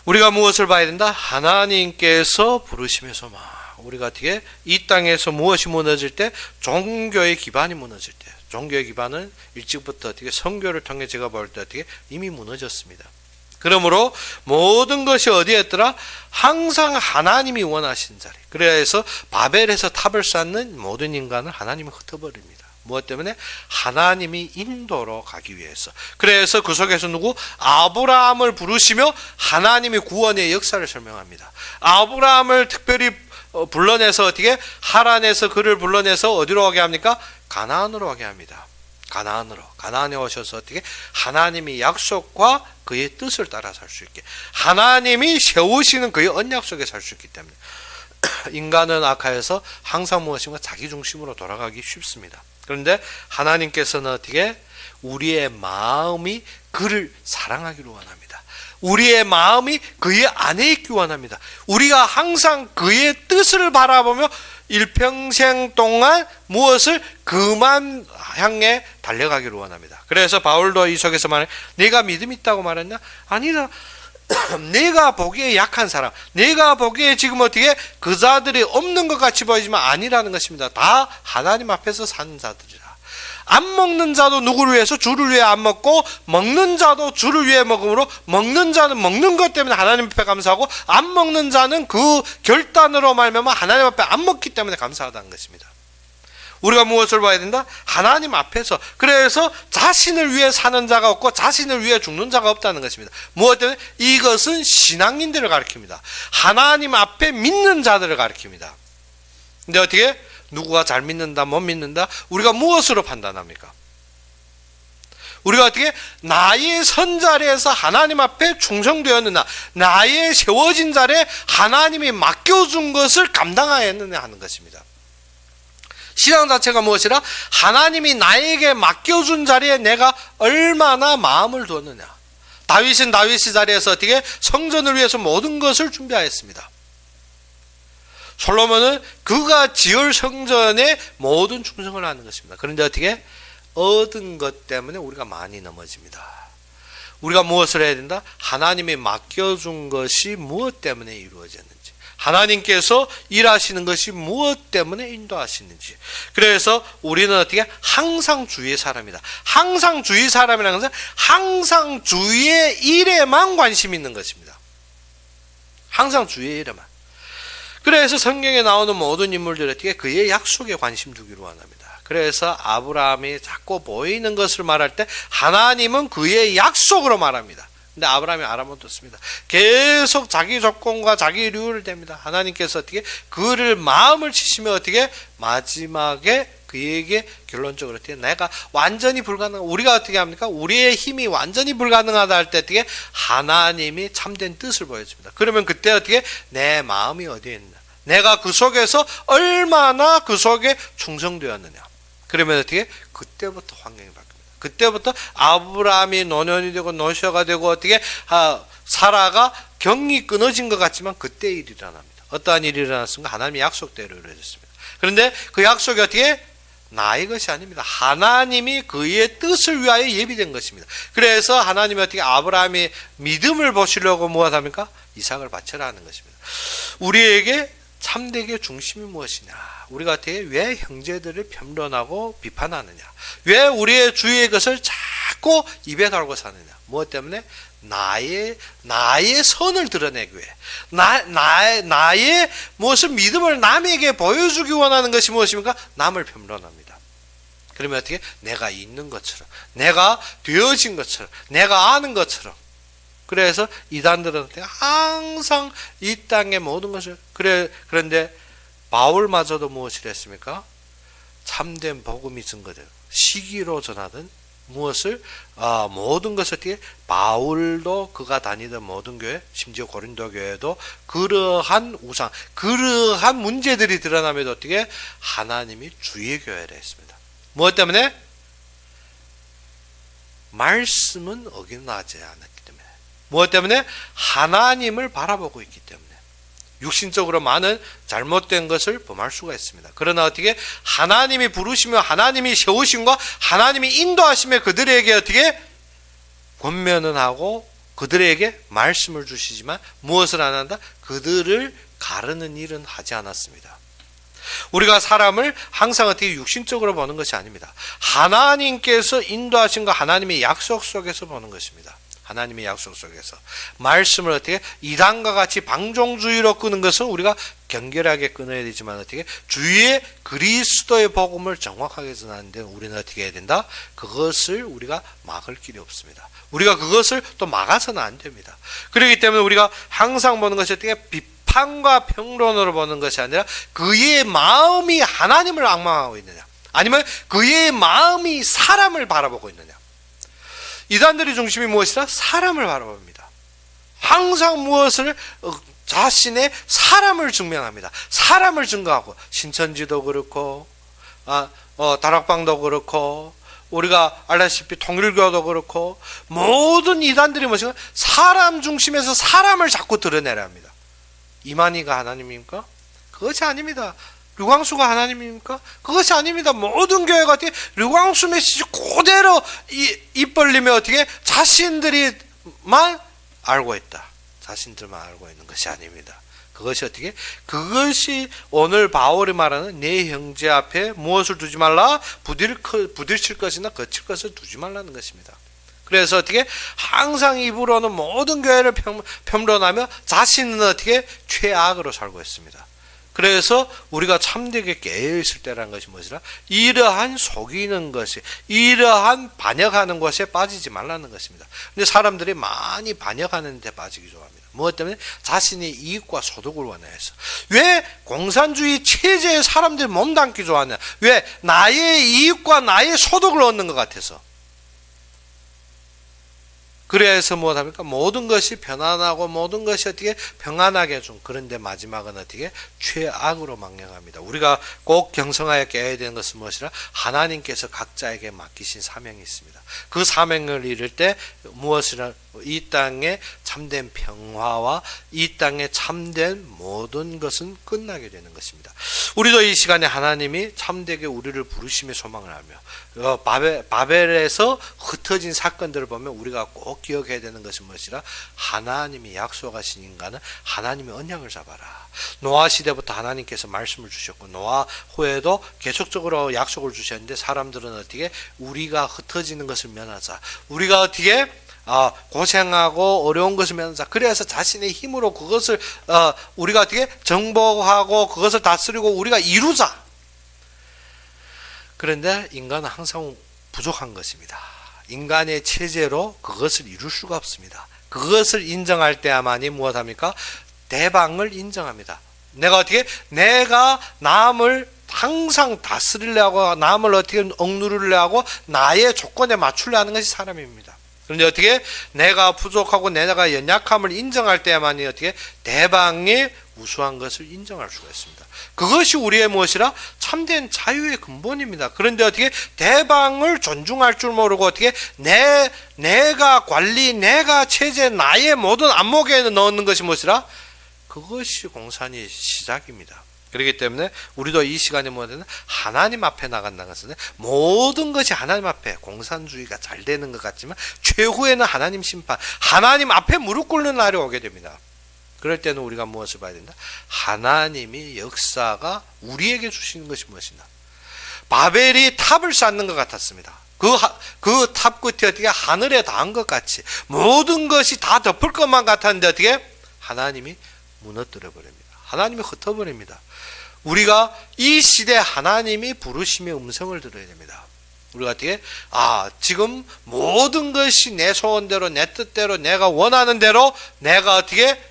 우리가 무엇을 봐야 된다? 하나님께서 부르심에서 우리가 어떻게 이 땅에서 무엇이 무너질 때? 종교의 기반이 무너질 때. 종교의 기반은 일찍부터 어떻게 선교를 통해 제가 볼 때 어떻게 이미 무너졌습니다. 그러므로 모든 것이 어디에 있더라? 항상 하나님이 원하신 자리. 그래서 바벨에서 탑을 쌓는 모든 인간을 하나님이 흩어버립니다. 무엇 때문에? 하나님이 인도로 가기 위해서. 그래서 그 속에서 누구? 아브라함을 부르시며 하나님이 구원의 역사를 설명합니다. 아브라함을 특별히 불러내서 어떻게? 하란에서 그를 불러내서 어디로 오게 합니까? 가나안으로 오게 합니다. 가나안에 오셔서 어떻게? 하나님이 약속과 그의 뜻을 따라 살 수 있게. 하나님이 세우시는 그의 언약 속에 살 수 있기 때문에. 인간은 악하여서 항상 무엇인가 자기 중심으로 돌아가기 쉽습니다. 그런데 하나님께서는 어떻게? 우리의 마음이 그를 사랑하기를 원합니다. 우리의 마음이 그의 안에 있기 원합니다. 우리가 항상 그의 뜻을 바라보며 일평생 동안 무엇을 그만 향해 달려가기를 원합니다. 그래서 바울도 이 속에서 말해, 내가 믿음이 있다고 말했냐? 아니다. 내가 보기에 약한 사람, 내가 보기에 지금 어떻게 그 자들이 없는 것 같이 보이지만 아니라는 것입니다. 다 하나님 앞에서 사는 자들이라. 안 먹는 자도 누구를 위해서? 주를 위해 안 먹고, 먹는 자도 주를 위해 먹으므로, 먹는 자는 먹는 것 때문에 하나님 앞에 감사하고, 안 먹는 자는 그 결단으로 말미암아 하나님 앞에 안 먹기 때문에 감사하다는 것입니다. 우리가 무엇을 봐야 된다? 하나님 앞에서. 그래서 자신을 위해 사는 자가 없고 자신을 위해 죽는 자가 없다는 것입니다. 무엇 때문에? 이것은 신앙인들을 가리킵니다. 하나님 앞에 믿는 자들을 가리킵니다. 근데 어떻게? 누구가 잘 믿는다, 못 믿는다? 우리가 무엇으로 판단합니까? 우리가 어떻게? 나의 선 자리에서 하나님 앞에 충성되었느냐, 나의 세워진 자리에 하나님이 맡겨준 것을 감당하였느냐 하는 것입니다. 신앙 자체가 무엇이라? 하나님이 나에게 맡겨준 자리에 내가 얼마나 마음을 두었느냐. 다윗은 다윗의 자리에서 어떻게? 성전을 위해서 모든 것을 준비하였습니다. 솔로몬은 그가 지을 성전에 모든 충성을 하는 것입니다. 그런데 어떻게? 얻은 것 때문에 우리가 많이 넘어집니다. 우리가 무엇을 해야 된다? 하나님이 맡겨준 것이 무엇 때문에 이루어졌는지, 하나님께서 일하시는 것이 무엇 때문에 인도하시는지. 그래서 우리는 어떻게? 항상 주의 사람이다. 항상 주의 사람이라는 것은 항상 주의 일에만 관심 있는 것입니다. 항상 주의 일에만. 그래서 성경에 나오는 모든 인물들이 어떻게? 그의 약속에 관심 두기로 원합니다. 그래서 아브라함이 자꾸 보이는 것을 말할 때 하나님은 그의 약속으로 말합니다. 근데 아브라함이 알아못했습니다. 계속 자기 조건과 자기 류를 댑니다. 하나님께서 어떻게? 그를 마음을 치시며 어떻게? 마지막에 그에게 결론적으로 어떻게? 내가 완전히 불가능, 우리가 어떻게 합니까? 우리의 힘이 완전히 불가능하다 할 때 어떻게? 하나님이 참된 뜻을 보여줍니다. 그러면 그때 어떻게? 내 마음이 어디에 있나? 내가 그 속에서 얼마나 그 속에 충성되었느냐. 그러면 어떻게? 그때부터 환경이 바뀝니다. 그때부터 아브라함이 노년이 되고 노셔가 되고 어떻게 사라가 경이 끊어진 것 같지만 그때 일이 일어납니다. 어떠한 일이 일어났습니까? 하나님의 약속대로 이루어졌습니다. 그런데 그 약속이 어떻게? 나의 것이 아닙니다. 하나님이 그의 뜻을 위하여 예비된 것입니다. 그래서 하나님이 어떻게 아브라함이 믿음을 보시려고 무엇합니까? 이삭을 바쳐라 하는 것입니다. 우리에게 참되게 중심이 무엇이냐? 우리가 어떻게 왜 형제들을 편론하고 비판하느냐? 왜 우리의 주위의 것을 자꾸 입에 달고 사느냐? 무엇 때문에? 나의 선을 드러내기 위해 나의 무엇을 믿음을 남에게 보여주기 원하는 것이 무엇입니까? 남을 편론합니다. 그러면 어떻게? 내가 있는 것처럼, 내가 되어진 것처럼, 내가 아는 것처럼. 그래서 이단들은 항상 이 땅의 모든 것을 그런데 바울마저도 무엇을 했습니까? 참된 복음이 증거되고 시기로 전하던 무엇을 모든 것을 어떻게 바울도 그가 다니던 모든 교회, 심지어 고린도 교회도 그러한 우상, 그러한 문제들이 드러나면서 어떻게 하나님이 주의 교회를 했습니다. 무엇 때문에? 말씀은 어긋나지 않았기 때문에. 무엇 때문에? 하나님을 바라보고 있기 때문에. 육신적으로 많은 잘못된 것을 범할 수가 있습니다. 그러나 어떻게 하나님이 부르시며 하나님이 세우심과 하나님이 인도하시며 그들에게 어떻게 권면은 하고 그들에게 말씀을 주시지만 무엇을 안 한다? 그들을 가르는 일은 하지 않았습니다. 우리가 사람을 항상 어떻게 육신적으로 보는 것이 아닙니다. 하나님께서 인도하신 것, 하나님의 약속 속에서 보는 것입니다. 하나님의 약속 속에서 말씀을 어떻게 이단과 같이 방종주의로 끄는 것은 우리가 경결하게 끊어야 되지만 어떻게 주의 그리스도의 복음을 정확하게 전하는데 우리는 어떻게 해야 된다? 그것을 우리가 막을 길이 없습니다. 우리가 그것을 또 막아서는 안 됩니다. 그렇기 때문에 우리가 항상 보는 것이 어떻게 비판과 평론으로 보는 것이 아니라 그의 마음이 하나님을 앙망하고 있느냐, 아니면 그의 마음이 사람을 바라보고 있느냐. 이단들의 중심이 무엇이라? 사람을 바라봅니다. 항상 무엇을? 자신의 사람을 증명합니다. 사람을 증거하고 신천지도 그렇고 다락방도 그렇고 우리가 알다시피 통일교도 그렇고 모든 이단들이 무엇인가? 사람 중심에서 사람을 자꾸 드러내려 합니다. 이만희가 하나님입니까? 그것이 아닙니다. 류광수가 하나님입니까? 그것이 아닙니다. 모든 교회가 어떻게 류광수 메시지 그대로 입 벌리며 어떻게 자신들이만 알고 있다. 자신들만 알고 있는 것이 아닙니다. 그것이 어떻게? 그것이 오늘 바울이 말하는 내 형제 앞에 무엇을 두지 말라? 부딪힐 것이나 거칠 것을 두지 말라는 것입니다. 그래서 어떻게? 항상 입으로는 모든 교회를 평론하며 자신은 어떻게? 최악으로 살고 있습니다. 그래서 우리가 참되게 깨어있을 때라는 것이 무엇이라? 이러한 속이는 것이, 이러한 반역하는 것에 빠지지 말라는 것입니다. 근데 사람들이 많이 반역하는 데 빠지기 좋아합니다. 무엇 때문에? 자신의 이익과 소득을 원해서. 왜 공산주의 체제에 사람들이 몸담기 좋아하냐? 왜? 나의 이익과 나의 소득을 얻는 것 같아서. 그래서 무엇합니까? 모든 것이 편안하고 모든 것이 어떻게 평안하게 좀, 그런데 마지막은 어떻게 최악으로 망령합니다. 우리가 꼭 경성하여 깨어야 되는 것은 무엇이라? 하나님께서 각자에게 맡기신 사명이 있습니다. 그 사명을 이룰 때 무엇이라? 이 땅에 참된 평화와 이 땅에 참된 모든 것은 끝나게 되는 것입니다. 우리도 이 시간에 하나님이 참되게 우리를 부르심의 소망을 알며 바벨에서 흩어진 사건들을 보면 우리가 꼭 기억해야 되는 것은 무엇이라? 하나님이 약속하신 인간은 하나님의 언약을 잡아라. 노아 시대부터 하나님께서 말씀을 주셨고 노아 후에도 계속적으로 약속을 주셨는데 사람들은 어떻게? 우리가 흩어지는 것을 면하자, 우리가 어떻게 고생하고 어려운 것을 면하자, 그래서 자신의 힘으로 그것을 우리가 어떻게 정복하고 그것을 다스리고 우리가 이루자. 그런데 인간은 항상 부족한 것입니다. 인간의 체제로 그것을 이룰 수가 없습니다. 그것을 인정할 때야만이 무엇합니까? 대방을 인정합니다. 내가 어떻게? 내가 남을 항상 다스리려 하고 남을 어떻게 억누르려 하고 나의 조건에 맞추려 하는 것이 사람입니다. 그런데 어떻게 내가 부족하고 내가 연약함을 인정할 때만이 어떻게 대방의 우수한 것을 인정할 수가 있습니다. 그것이 우리의 무엇이라 참된 자유의 근본입니다. 그런데 어떻게 대방을 존중할 줄 모르고 어떻게 내가 관리, 내가 체제, 나의 모든 안목에 넣는 것이 무엇이라 그것이 공산의 시작입니다. 그렇기 때문에 우리도 이 시간에 뭐냐면 하나님 앞에 나간다는 것은 모든 것이 하나님 앞에 공산주의가 잘 되는 것 같지만 최후에는 하나님 심판, 하나님 앞에 무릎 꿇는 날이 오게 됩니다. 그럴 때는 우리가 무엇을 봐야 된다? 하나님이 역사가 우리에게 주시는 것이 무엇이냐? 바벨이 탑을 쌓는 것 같았습니다. 그 탑 끝에 어떻게 하늘에 닿은 것 같이 모든 것이 다 덮을 것만 같았는데 어떻게 하나님이 무너뜨려 버립니다. 하나님이 흩어버립니다. 우리가 이 시대에 하나님이 부르심의 음성을 들어야 됩니다. 우리가 어떻게 지금 모든 것이 내 소원대로 내 뜻대로 내가 원하는 대로 내가 어떻게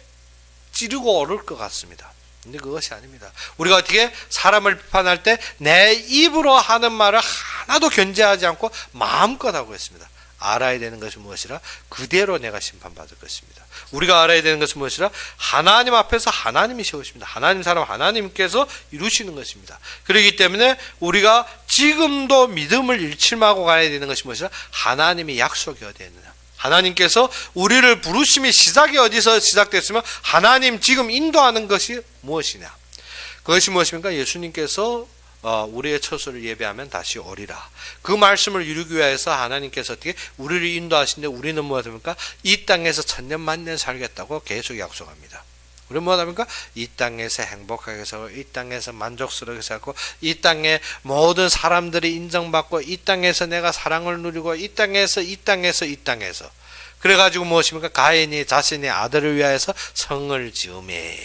찌르고 오를 것 같습니다. 근데 그것이 아닙니다. 우리가 어떻게 사람을 비판할 때 내 입으로 하는 말을 하나도 견제하지 않고 마음껏 하고 있습니다. 알아야 되는 것이 무엇이라 그대로 내가 심판받을 것입니다. 우리가 알아야 되는 것은 무엇이라 하나님 앞에서 하나님이 세우십니다. 하나님 사람 하나님께서 이루시는 것입니다. 그렇기 때문에 우리가 지금도 믿음을 잃지 말고 가야 되는 것이 무엇이라 하나님의 약속이 어디에 있느냐. 하나님께서 우리를 부르심의 시작이 어디서 시작됐으면 하나님 지금 인도하는 것이 무엇이냐. 그것이 무엇입니까? 예수님께서 우리의 처소를 예배하면 다시 오리라. 그 말씀을 이루기 위해서 하나님께서 어떻게 우리를 인도하시는데 우리는 뭐합니까? 이 땅에서 천년 만년 살겠다고 계속 약속합니다. 우리는 뭐합니까? 이 땅에서 행복하게 살고 이 땅에서 만족스럽게 살고 이 땅에 모든 사람들이 인정받고 이 땅에서 내가 사랑을 누리고 이 땅에서 그래가지고 무엇입니까? 가인이 자신의 아들을 위하여서 성을 지으매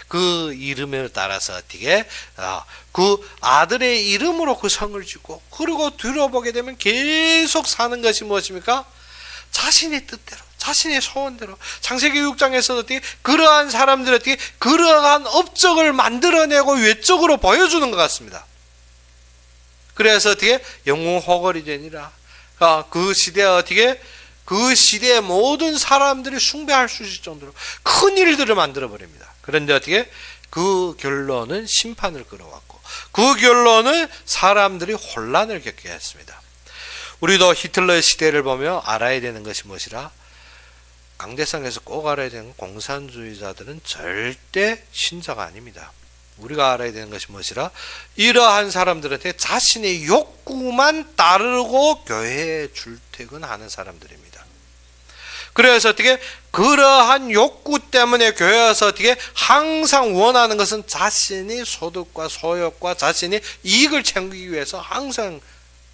그 이름에 따라서 어떻게 그 아들의 이름으로 그 성을 짓고 그리고 뒤로보게 되면 계속 사는 것이 무엇입니까? 자신의 뜻대로 자신의 소원대로 창세기 6장에서 어떻게 그러한 사람들이 어떻게 그러한 업적을 만들어내고 외적으로 보여주는 것 같습니다. 그래서 어떻게 영웅 호걸이 되니라. 그 시대에 어떻게 그 시대의 모든 사람들이 숭배할 수 있을 정도로 큰 일들을 만들어 버립니다. 그런데 어떻게 그 결론은 심판을 끌어왔고 그 결론은 사람들이 혼란을 겪게 했습니다. 우리도 히틀러의 시대를 보며 알아야 되는 것이 무엇이라 강대상에서 꼭 알아야 되는 공산주의자들은 절대 신자가 아닙니다. 우리가 알아야 되는 것이 무엇이라 이러한 사람들한테 자신의 욕구만 따르고 교회에 출퇴근하는 사람들입니다. 그래서 어떻게 그러한 욕구 때문에 교회에서 어떻게 항상 원하는 것은 자신의 소득과 소욕과 자신의 이익을 챙기기 위해서 항상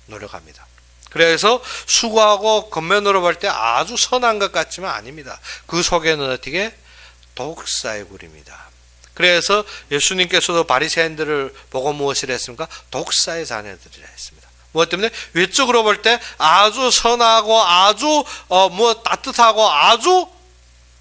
노력합니다. 그래서 수고하고 겉면으로 볼 때 아주 선한 것 같지만 아닙니다. 그 속에는 어떻게 독사의 굴입니다. 그래서 예수님께서도 바리새인들을 보고 무엇을 했습니까? 독사의 자녀들이라 했습니다. 무엇 때문에? 외적으로 볼 때 아주 선하고 아주 따뜻하고 아주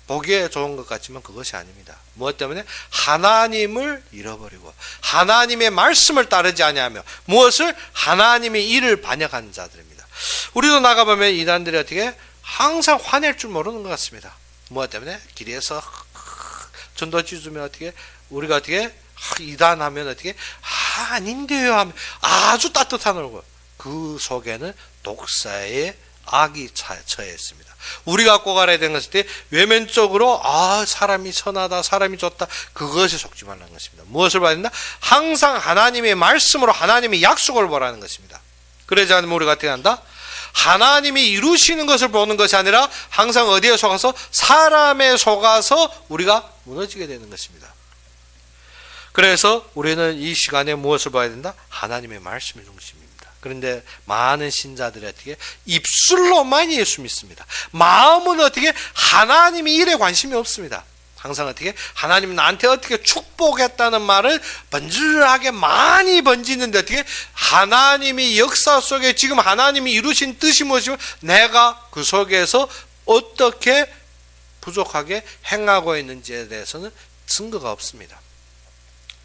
보기에 좋은 것 같지만 그것이 아닙니다. 무엇 때문에? 하나님을 잃어버리고 하나님의 말씀을 따르지 아니하며 무엇을? 하나님의 일을 반역한 자들입니다. 우리도 나가보면 이단들이 어떻게 항상 화낼 줄 모르는 것 같습니다. 무엇 때문에? 길에서 전도지 주면 어떻게 우리가 어떻게 이단하면 어떻게 아닌데요 하면 아주 따뜻한 얼굴 그 속에는 독사의 악이 처해 있습니다. 우리가 꼭 알아야 되는 것은 외면적으로 사람이 선하다 사람이 좋다 그것에 속지 말라는 것입니다. 무엇을 봐야 된다? 항상 하나님의 말씀으로 하나님의 약속을 보라는 것입니다. 그러지 않으면 우리가 어떻게 한다? 하나님이 이루시는 것을 보는 것이 아니라 항상 어디에 속아서 사람에 속아서 우리가 무너지게 되는 것입니다. 그래서 우리는 이 시간에 무엇을 봐야 된다? 하나님의 말씀의 중심입니다. 그런데 많은 신자들이 어떻게 입술로만 예수 믿습니다. 마음은 어떻게 하나님의 일에 관심이 없습니다. 항상 어떻게 하나님 나한테 어떻게 축복했다는 말을 번질하게 많이 번지는데 어떻게 하나님이 역사 속에 지금 하나님이 이루신 뜻이 무엇이면 내가 그 속에서 어떻게 부족하게 행하고 있는지에 대해서는 증거가 없습니다.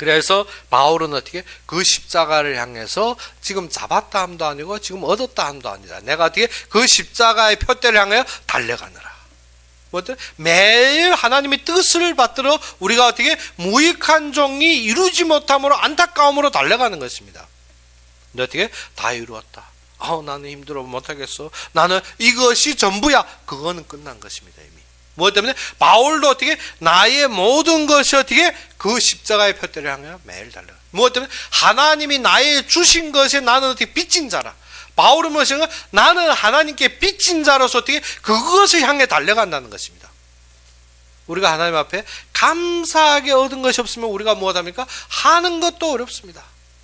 그래서 바울은 어떻게 그 십자가를 향해서 지금 잡았다 함도 아니고 지금 얻었다 함도 아니라 내가 어떻게 그 십자가의 표대를 향하여 달려가느라. 매일 하나님의 뜻을 받들어 우리가 어떻게 무익한 종이 이루지 못함으로 안타까움으로 달려가는 것입니다. 근데 어떻게 다 이루었다. 나는 힘들어 못하겠어. 나는 이것이 전부야. 그거는 끝난 것입니다. 이미. 무엇 때문에? 바울도 어떻게 나의 모든 것이 어떻게 그 십자가의 표대를 향해 매일 달려가. 무엇 때문에? 하나님이 나의 주신 것에 나는 어떻게 빚진 자라. 바울은 무엇인가? 나는 하나님께 빚진 자로서 어떻게 그것을 향해 달려간다는 것입니다. 우리가 하나님 앞에 감사하게 얻은 것이 없으면 우리가 무엇합니까? 하는 것도 어렵습니다.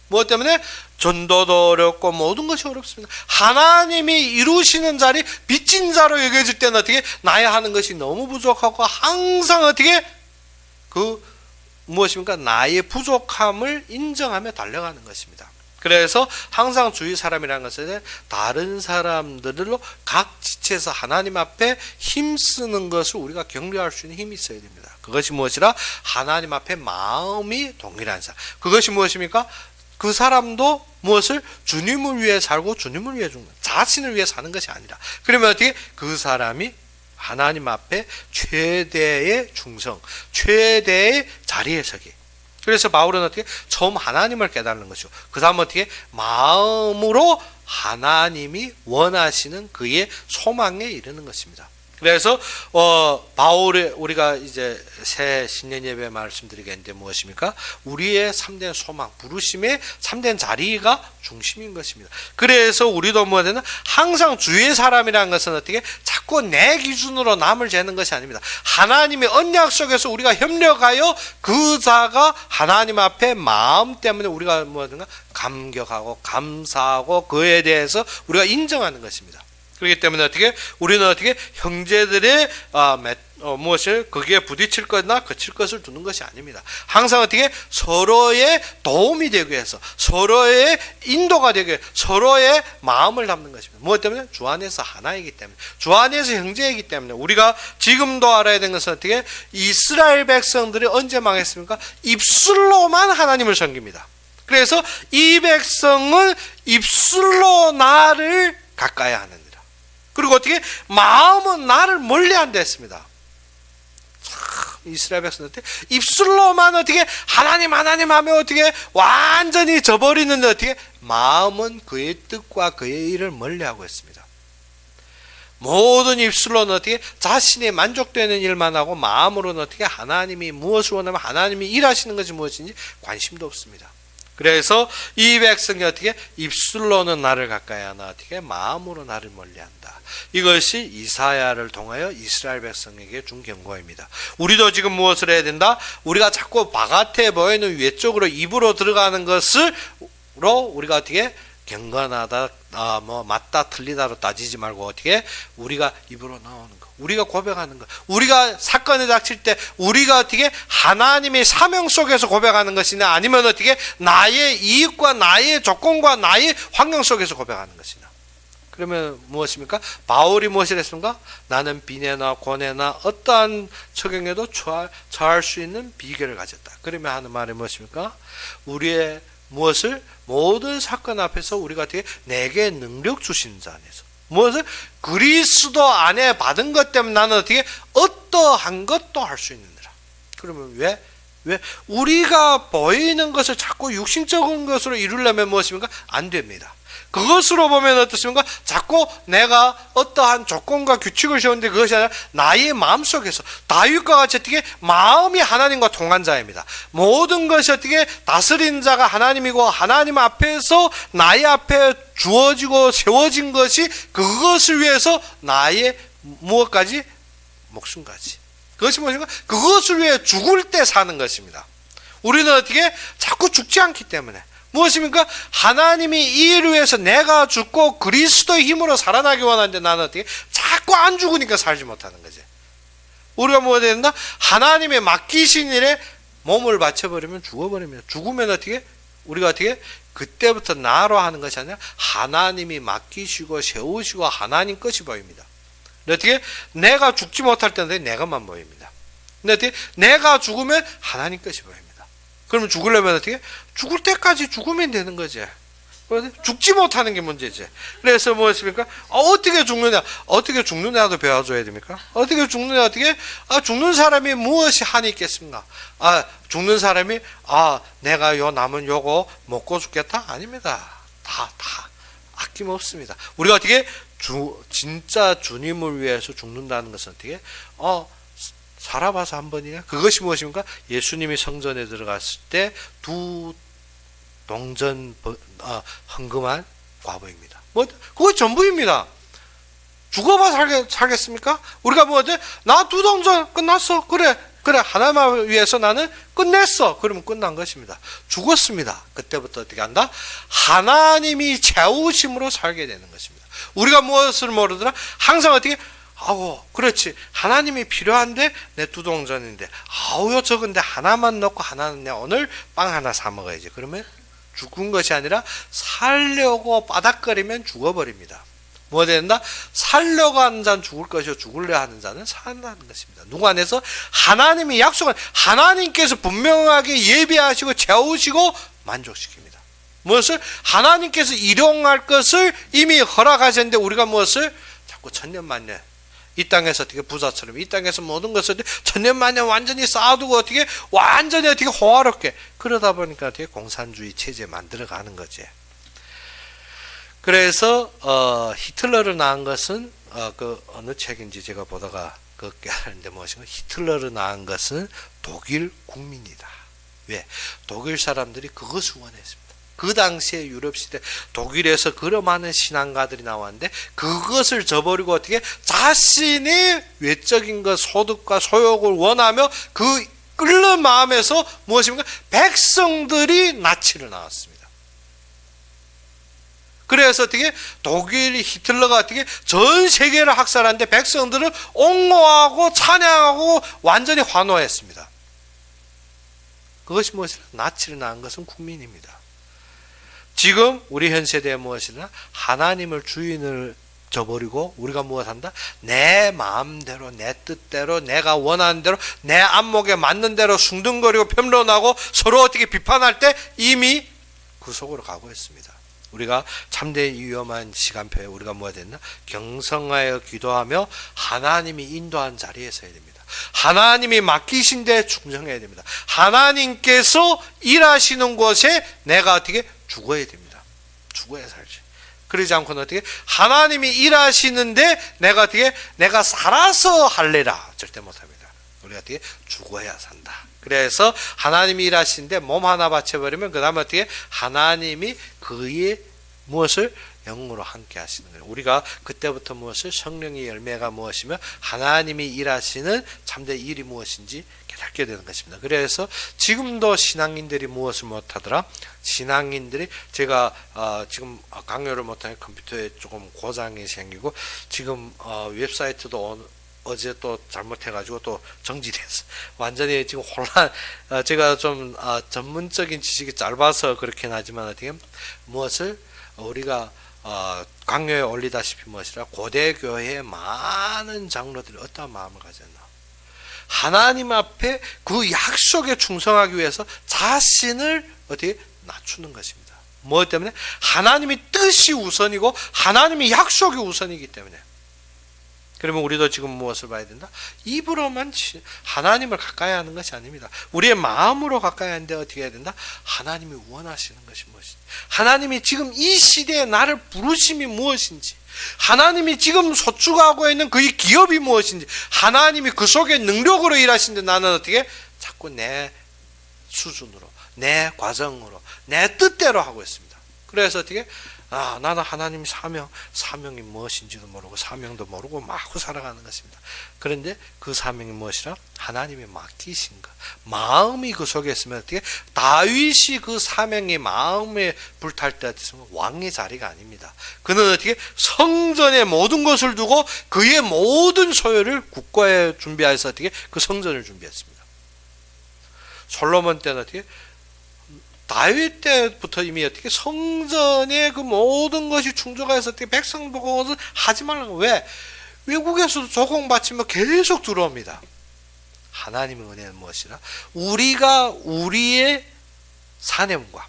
무엇 때문에? 전도도 어렵고 모든 것이 어렵습니다. 하나님이 이루시는 자리 빚진 자로 여겨질 때는 어떻게 나의 하는 것이 너무 부족하고 항상 어떻게 무엇입니까? 나의 부족함을 인정하며 달려가는 것입니다. 그래서 항상 주위 사람이라는 것은 다른 사람들로 각 지체에서 하나님 앞에 힘쓰는 것을 우리가 격려할 수 있는 힘이 있어야 됩니다. 그것이 무엇이라? 하나님 앞에 마음이 동일한 사람. 그것이 무엇입니까? 그 사람도 무엇을? 주님을 위해 살고 주님을 위해 죽는, 자신을 위해 사는 것이 아니라. 그러면 어떻게? 그 사람이 하나님 앞에 최대의 충성, 최대의 자리에 서기. 그래서 바울은 어떻게? 처음 하나님을 깨달는 것이고, 그 다음 어떻게? 마음으로 하나님이 원하시는 그의 소망에 이르는 것입니다. 그래서 바울의 우리가 이제 새 신년 예배 말씀드리겠는데 무엇입니까? 우리의 참된 소망, 부르심의 참된 자리가 중심인 것입니다. 그래서 우리도 뭐냐면 항상 주의 사람이라는 것은 어떻게 자꾸 내 기준으로 남을 재는 것이 아닙니다. 하나님의 언약 속에서 우리가 협력하여 그 자가 하나님 앞에 마음 때문에 우리가 뭐든가 감격하고 감사하고 그에 대해서 우리가 인정하는 것입니다. 그렇기 때문에 어떻게 우리는 어떻게 형제들의 무엇을 거기에 부딪힐 것이나 거칠 것을 두는 것이 아닙니다. 항상 어떻게 서로의 도움이 되기 위해서, 서로의 인도가 되기 위해서 서로의 마음을 담는 것입니다. 무엇 때문에? 주 안에서 하나이기 때문에, 주 안에서 형제이기 때문에. 우리가 지금도 알아야 되는 것은 어떻게 이스라엘 백성들이 언제 망했습니까? 입술로만 하나님을 섬깁니다. 그래서 이 백성은 입술로 나를 가까이 하는, 그리고 어떻게 마음은 나를 멀리한다 했습니다. 참 이스라엘 백성들 입술로만 어떻게 하나님 하며 어떻게 완전히 저버리는데 어떻게 마음은 그의 뜻과 그의 일을 멀리하고 있습니다. 모든 입술로는 어떻게 자신이 만족되는 일만 하고 마음으로는 어떻게 하나님이 무엇을 원하면 하나님이 일하시는 것이 무엇인지 관심도 없습니다. 그래서 이 백성이 어떻게 입술로는 나를 가까이 하나 어떻게 마음으로 나를 멀리한다. 이것이 이사야를 통하여 이스라엘 백성에게 준 경고입니다. 우리도 지금 무엇을 해야 된다? 우리가 자꾸 바깥에 보이는 외적으로 입으로 들어가는 것으로 우리가 어떻게 경건하다, 맞다 틀리다로 따지지 말고 어떻게 우리가 입으로 나오는 것, 우리가 고백하는 것, 우리가 사건에 닥칠 때 우리가 어떻게 하나님의 사명 속에서 고백하는 것이냐, 아니면 어떻게 나의 이익과 나의 조건과 나의 환경 속에서 고백하는 것이냐. 그러면 무엇입니까? 바울이 무엇을 했습니까? 나는 비내나 고뇌나 어떠한 처경에도 처할 수 있는 비결을 가졌다. 그러면 하는 말이 무엇입니까? 우리의 무엇을 모든 사건 앞에서 우리가 어떻게 내게 능력 주신 자 안에서 무엇을 그리스도 안에 받은 것 때문에 나는 어떻게 어떠한 것도 할 수 있느니라. 그러면 왜 우리가 보이는 것을 자꾸 육신적인 것으로 이루려면 무엇입니까? 안 됩니다. 그것으로 보면 어떻습니까? 자꾸 내가 어떠한 조건과 규칙을 세우는데 그것이 아니라 나의 마음속에서 다윗과 같이 어떻게 마음이 하나님과 통한 자입니다. 모든 것이 어떻게 다스린 자가 하나님이고 하나님 앞에서 나의 앞에 주어지고 세워진 것이 그것을 위해서 나의 무엇까지? 목숨까지. 그것이 무엇인가? 그것을 위해 죽을 때 사는 것입니다. 우리는 어떻게? 자꾸 죽지 않기 때문에. 무엇입니까? 하나님이 이 일을 위해서 내가 죽고 그리스도의 힘으로 살아나기 원하는데 나는 어떻게? 자꾸 안 죽으니까 살지 못하는 거지. 우리가 뭐가 된다? 하나님의 맡기신 일에 몸을 바쳐버리면 죽어버립니다. 죽으면 어떻게? 우리가 어떻게? 그때부터 나로 하는 것이 아니라 하나님이 맡기시고 세우시고 하나님 것이 보입니다. 어떻게? 내가 죽지 못할 때는 내가만 보입니다. 근데 어떻게? 내가 죽으면 하나님 것이 보입니다. 그러면 죽으려면 어떻게? 죽을 때까지 죽으면 되는 거지. 죽지 못하는 게 문제지. 그래서 무엇입니까? 어떻게 죽느냐? 어떻게 죽느냐도 배워줘야 됩니까? 어떻게 죽느냐? 어떻게? 죽는 사람이 무엇이 한이 있겠습니까? 죽는 사람이 내가 요 남은 요거 먹고 죽겠다? 아닙니다. 다 아낌없습니다. 우리가 어떻게 진짜 주님을 위해서 죽는다는 것은 어떻게? 살아봐서 한 번이냐? 그것이 무엇입니까? 예수님이 성전에 들어갔을 때 두 동전 헌금한 과부입니다. 그거 전부입니다. 죽어봐 살겠습니까? 우리가 나 두 동전 끝났어. 그래 하나님을 위해서 나는 끝냈어. 그러면 끝난 것입니다. 죽었습니다. 그때부터 어떻게 한다? 하나님이 채우심으로 살게 되는 것입니다. 우리가 무엇을 모르더라? 항상 어떻게? 그렇지. 하나님이 필요한데 내 두 동전인데 적은데 하나만 넣고 하나는 내 오늘 빵 하나 사 먹어야지. 그러면 죽은 것이 아니라 살려고 바닥거리면 죽어버립니다. 뭐 된다? 살려고 하는 자는 죽을 것이요 죽으려 하는 자는 산다는 것입니다. 누구 안에서? 하나님이 약속한, 하나님께서 분명하게 예비하시고 채우시고 만족시킵니다. 무엇을? 하나님께서 일용할 것을 이미 허락하셨는데 우리가 무엇을? 자꾸 천년만년 이 땅에서 어떻게 부자처럼 이 땅에서 모든 것을 천년만년 완전히 쌓아두고 완전히 호화롭게 그러다 보니까 어떻게 공산주의 체제 만들어가는 거지. 그래서 히틀러를 낳은 것은 그 어느 책인지 제가 보다가 그 깨달았는데 무엇인가? 히틀러를 낳은 것은 독일 국민이다. 왜? 독일 사람들이 그것을 원했습니다. 그 당시에 유럽시대 독일에서 그런 많은 신앙가들이 나왔는데 그것을 저버리고 어떻게 자신의 외적인 것 소득과 소욕을 원하며 그 끓는 마음에서 무엇입니까? 백성들이 나치를 낳았습니다. 그래서 어떻게 독일 히틀러가 어떻게 전 세계를 학살하는데 백성들을 옹호하고 찬양하고 완전히 환호했습니다. 그것이 무엇이냐? 나치를 낳은 것은 국민입니다. 지금 우리 현 세대에 무엇이냐? 하나님을 주인을 저버리고 우리가 무엇한다? 내 마음대로 내 뜻대로 내가 원하는 대로 내 안목에 맞는 대로 숭둥거리고 변론하고 서로 어떻게 비판할 때 이미 그 속으로 가고 있습니다. 우리가 참된 위험한 시간표에 우리가 뭐가 됐나? 경성하여 기도하며 하나님이 인도한 자리에 서야 됩니다. 하나님이 맡기신 데 충성해야 됩니다. 하나님께서 일하시는 곳에 내가 어떻게? 죽어야 됩니다. 죽어야 살지. 그러지 않고는 어떻게? 하나님이 일하시는데 내가 어떻게? 내가 살아서 할래라. 절대 못합니다. 우리가 어떻게? 죽어야 산다. 그래서 하나님이 일하시는데 몸 하나 바쳐버리면 그 다음에 어떻게? 하나님이 그의 무엇을? 영으로 함께 하시는 거예요. 우리가 그때부터 무엇을? 성령의 열매가 무엇이며 하나님이 일하시는 참된 일이 무엇인지 깨닫게 되는 것입니다. 그래서 지금도 신앙인들이 무엇을 못하더라? 신앙인들이 제가 지금 강요를 못하니 컴퓨터에 조금 고장이 생기고 지금 웹사이트도 어제 또 잘못해가지고 또 정지돼서 완전히 지금 혼란. 제가 좀 전문적인 지식이 짧아서 그렇긴 하지만 어떻게 무엇을 우리가 강요에 올리다시피 무엇이라 고대 교회의 많은 장로들이 어떠한 마음을 가졌나? 하나님 앞에 그 약속에 충성하기 위해서 자신을 어떻게 낮추는 것입니다. 뭐 때문에? 하나님의 뜻이 우선이고 하나님의 약속이 우선이기 때문에. 그러면 우리도 지금 무엇을 봐야 된다? 입으로만 하나님을 가까이 하는 것이 아닙니다. 우리의 마음으로 가까이 하는데 어떻게 해야 된다? 하나님이 원하시는 것이 무엇인지, 하나님이 지금 이 시대에 나를 부르심이 무엇인지, 하나님이 지금 소축하고 있는 그의 기업이 무엇인지, 하나님이 그 속에 능력으로 일하시는데 나는 어떻게 자꾸 내 수준으로, 내 과정으로, 내 뜻대로 하고 있습니다. 그래서 어떻게 나는 하나님 사명이 무엇인지도 모르고 사명도 모르고 막 살아가는 것입니다. 그런데 그 사명이 무엇이라? 하나님이 맡기신 것. 마음이 그 속에 있으면 어떻게? 다윗이 그 사명이 마음에 불탈 때 어떻습니까? 왕의 자리가 아닙니다. 그는 어떻게? 성전에 모든 것을 두고 그의 모든 소유를 국가에 준비해서 어떻게? 그 성전을 준비했습니다. 솔로몬 때는 어떻게? 다윗 때부터 이미 어떻게 성전에 그 모든 것이 충족해서 어떻게 백성 보고 하지 말라고. 왜? 외국에서도 조공 바치면 계속 들어옵니다. 하나님의 은혜는 무엇이라? 우리가 우리의 사념과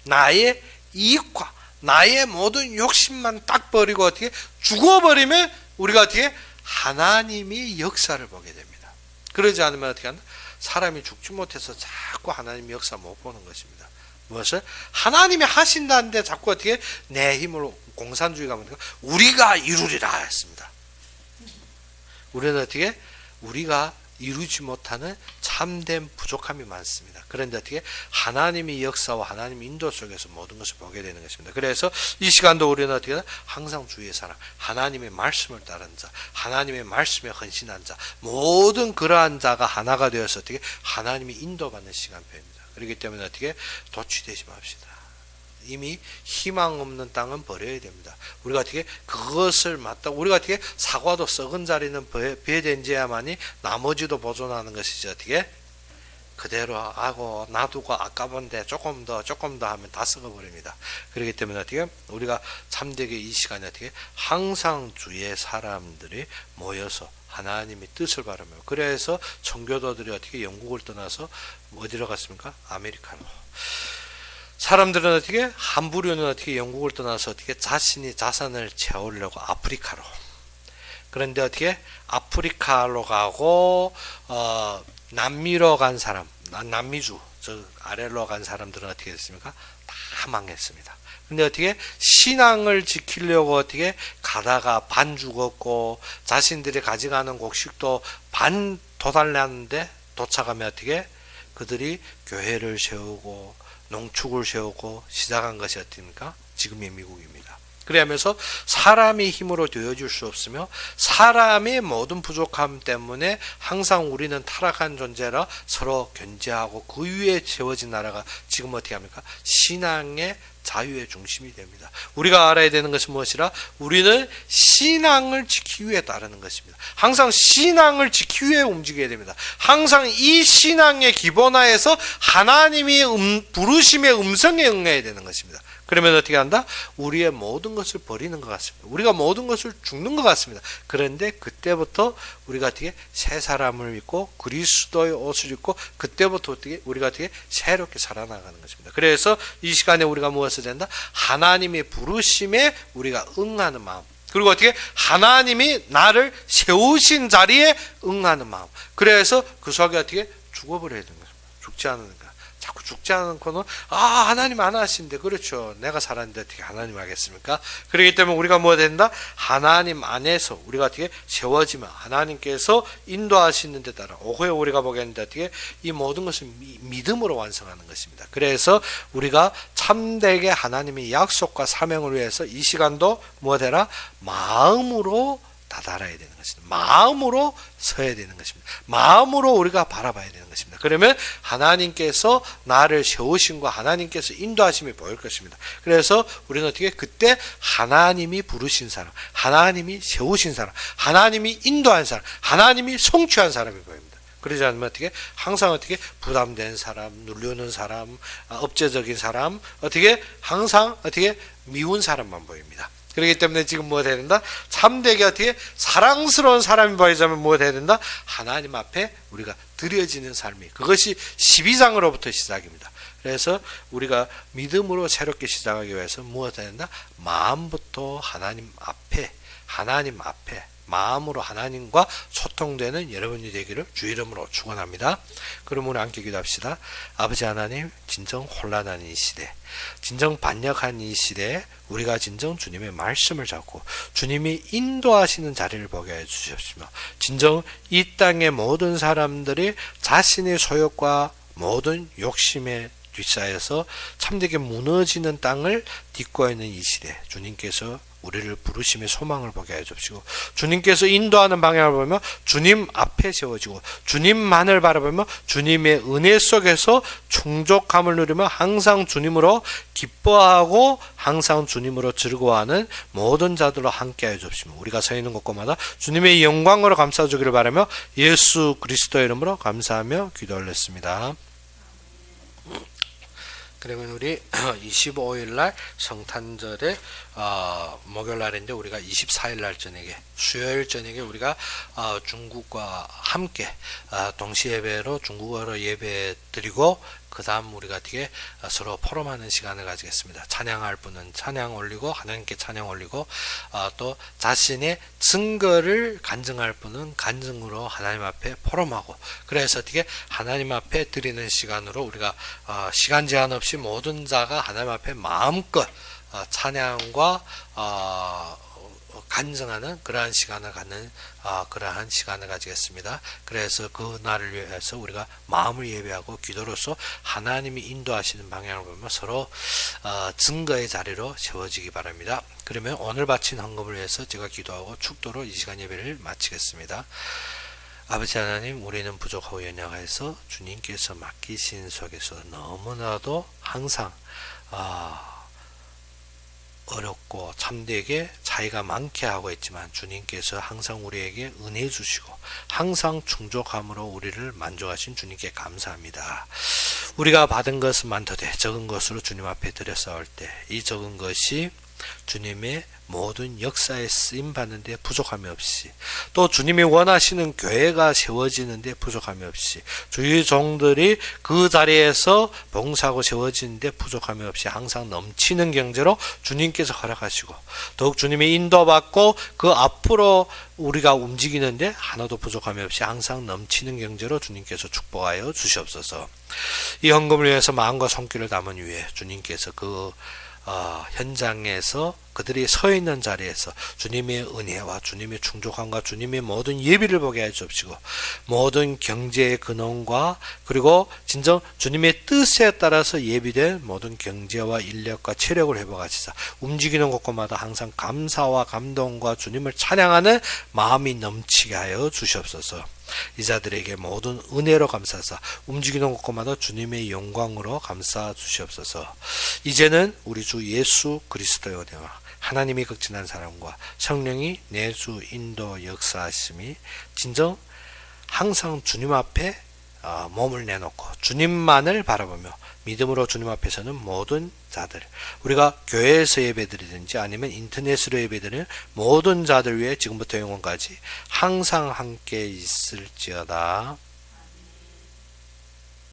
나의 이익과 나의 모든 욕심만 딱 버리고 어떻게 죽어버리면 우리가 어떻게 하나님이 역사를 보게 됩니다. 그러지 않으면 어떻게 한다? 사람이 죽지 못해서 자꾸 하나님의 역사 못 보는 것입니다. 무엇을? 하나님이 하신다는데 자꾸 어떻게 내 힘으로 공산주의가 뭡니까? 우리가 이루리라 했습니다. 우리는 어떻게? 우리가 이루지 못하는 참된 부족함이 많습니다. 그런데 어떻게? 하나님의 역사와 하나님의 인도 속에서 모든 것을 보게 되는 것입니다. 그래서 이 시간도 우리는 어떻게? 항상 주의 사람, 하나님의 말씀을 따른 자, 하나님의 말씀에 헌신한 자, 모든 그러한 자가 하나가 되어서 어떻게? 하나님이 인도받는 시간표입니다. 그렇기 때문에 어떻게? 도취되지 맙시다. 이미 희망 없는 땅은 버려야 됩니다. 우리가 어떻게 그것을 맞다. 우리가 어떻게 사과도 썩은 자리는 배된지야만이 나머지도 보존하는 것이지 어떻게 그대로 하고 놔두고 아까운데 조금 더 하면 다 썩어버립니다. 그렇기 때문에 어떻게 우리가 참되게 이 시간에 어떻게 항상 주의 사람들이 모여서 하나님의 뜻을 바라며 그래서 청교도들이 어떻게 영국을 떠나서 어디로 갔습니까? 아메리카로. 사람들은 어떻게 한 부류는 어떻게 영국을 떠나서 어떻게 자신이 자산을 채우려고 아프리카로. 그런데 어떻게 아프리카로 가고 남미로 간 사람, 남미주 저 아래로 간 사람들은 어떻게 됐습니까? 다 망했습니다. 근데 어떻게 신앙을 지키려고 어떻게 가다가 반 죽었고 자신들이 가져가는 곡식도 반 도달났는데 도착하면 어떻게 그들이 교회를 세우고 농축을 세우고 시작한 것이 어떻습니까? 지금의 미국입니다. 그러면서 사람의 힘으로 되어줄 수 없으며 사람의 모든 부족함 때문에 항상 우리는 타락한 존재라 서로 견제하고 그 위에 세워진 나라가 지금 어떻게 합니까? 신앙의 자유의 중심이 됩니다. 우리가 알아야 되는 것은 무엇이라? 우리는 신앙을 지키기 위해 따르는 것입니다. 항상 신앙을 지키기 위해 움직여야 됩니다. 항상 이 신앙의 기본하에서 하나님이 부르심의 음성에 응해야 되는 것입니다. 그러면 어떻게 한다? 우리의 모든 것을 버리는 것 같습니다. 우리가 모든 것을 죽는 것 같습니다. 그런데 그때부터 우리가 어떻게 새 사람을 믿고 그리스도의 옷을 입고 그때부터 어떻게 우리가 어떻게 새롭게 살아나가는 것입니다. 그래서 이 시간에 우리가 무엇을 된다? 하나님의 부르심에 우리가 응하는 마음. 그리고 어떻게 하나님이 나를 세우신 자리에 응하는 마음. 그래서 그 속에 어떻게 죽어버려야 되는 것입니다. 죽지 않으니까. 자꾸 죽지 않고는 하나님 안 하신대. 그렇죠. 내가 살았는데 어떻게 하나님 하겠습니까? 그렇기 때문에 우리가 뭐가 된다? 하나님 안에서 우리가 어떻게 세워지면 하나님께서 인도하시는 데 따라 오후에 우리가 보겠는데 어떻게 이 모든 것을 믿음으로 완성하는 것입니다. 그래서 우리가 참되게 하나님의 약속과 사명을 위해서 이 시간도 뭐가 되라? 마음으로 다달아야 되는 것입니다. 마음으로 서야 되는 것입니다. 마음으로 우리가 바라봐야 되는 것입니다. 그러면 하나님께서 나를 세우심과 하나님께서 인도하심이 보일 것입니다. 그래서 우리는 어떻게 그때 하나님이 부르신 사람, 하나님이 세우신 사람, 하나님이 인도한 사람, 하나님이 성취한 사람이 보입니다. 그러지 않으면 어떻게 항상 어떻게 부담된 사람, 누르는 사람, 업체적인 사람, 어떻게 항상 어떻게 미운 사람만 보입니다. 그렇기 때문에 지금 뭐가 돼야 된다? 참되게 어떻게 사랑스러운 사람이 보이자면 뭐가 돼야 된다? 하나님 앞에 우리가 드려지는 삶이 그것이 12장으로부터 시작입니다. 그래서 우리가 믿음으로 새롭게 시작하기 위해서 무엇 해야 된다? 마음부터 하나님 앞에 마음으로 하나님과 소통되는 여러분이 되기를 주 이름으로 축원합니다. 그럼 우리 함께 기도합시다. 아버지 하나님, 진정 혼란한 이 시대, 진정 반역한 이 시대에 우리가 진정 주님의 말씀을 잡고 주님이 인도하시는 자리를 보게 해주시옵시며 진정 이 땅의 모든 사람들이 자신의 소욕과 모든 욕심에 뒤싸여서 참되게 무너지는 땅을 딛고 있는 이 시대 주님께서 우리를 부르심의 소망을 보게 해주시고 주님께서 인도하는 방향을 보며 주님 앞에 세워지고 주님만을 바라보며 주님의 은혜 속에서 충족함을 누리며 항상 주님으로 기뻐하고 항상 주님으로 즐거워하는 모든 자들로 함께 해주시며 우리가 서 있는 곳곳마다 주님의 영광으로 감싸주기를 바라며 예수 그리스도의 이름으로 감사하며 기도 올렸습니다. 그러면 우리 25일 날 성탄절에 목요일 날인데 우리가 24일 날 저녁에 수요일 저녁에 우리가 중국과 함께 동시 예배로 중국어로 예배 드리고 그 다음 우리가 어떻게 서로 포럼하는 시간을 가지겠습니다. 찬양할 분은 찬양 올리고 하나님께 찬양 올리고 또 자신의 증거를 간증할 분은 간증으로 하나님 앞에 포럼하고 그래서 어떻게 하나님 앞에 드리는 시간으로 우리가 시간 제한 없이 모든 자가 하나님 앞에 마음껏 찬양과 간증하는 그러한 시간을 갖는 그러한 시간을 가지겠습니다. 그래서 그 날을 위해서 우리가 마음을 예배하고 기도로서 하나님이 인도하시는 방향을 보면 서로 증거의 자리로 세워지기 바랍니다. 그러면 오늘 바친 헌금을 위해서 제가 기도하고 축도로 이 시간 예배를 마치겠습니다. 아버지 하나님, 우리는 부족하고 연약해서 주님께서 맡기신 속에서 너무나도 항상 어렵고 참되게 차이가 많게 하고 있지만 주님께서 항상 우리에게 은혜 주시고 항상 충족함으로 우리를 만족하신 주님께 감사합니다. 우리가 받은 것은 많도되 적은 것으로 주님 앞에 드렸사올 때 이 적은 것이 주님의 모든 역사에 쓰임받는데 부족함이 없이 또 주님이 원하시는 교회가 세워지는데 부족함이 없이 주의 종들이 그 자리에서 봉사하고 세워지는데 부족함이 없이 항상 넘치는 경제로 주님께서 허락하시고 더욱 주님의 인도받고 그 앞으로 우리가 움직이는데 하나도 부족함이 없이 항상 넘치는 경제로 주님께서 축복하여 주시옵소서. 이 헌금을 위해서 마음과 손길을 담은 위에 주님께서 그 현장에서 그들이 서 있는 자리에서 주님의 은혜와 주님의 충족함과 주님의 모든 예비를 보게 해 주옵시고 모든 경제의 근원과 그리고 진정 주님의 뜻에 따라서 예비된 모든 경제와 인력과 체력을 회복하시사 움직이는 곳곳마다 항상 감사와 감동과 주님을 찬양하는 마음이 넘치게 하여 주시옵소서. 이 자들에게 모든 은혜로 감사하사 움직이는 곳곳마다 주님의 영광으로 감싸 주시옵소서. 이제는 우리 주 예수 그리스도의 은혜와 하나님이 극진한 사랑과 성령이 내주 인도 역사하심이 진정 항상 주님 앞에 몸을 내놓고 주님만을 바라보며 믿음으로 주님 앞에 서는 모든 자들, 우리가 교회에서 예배드리든지 아니면 인터넷으로 예배드리는 모든 자들 위해 지금부터 영원까지 항상 함께 있을지어다.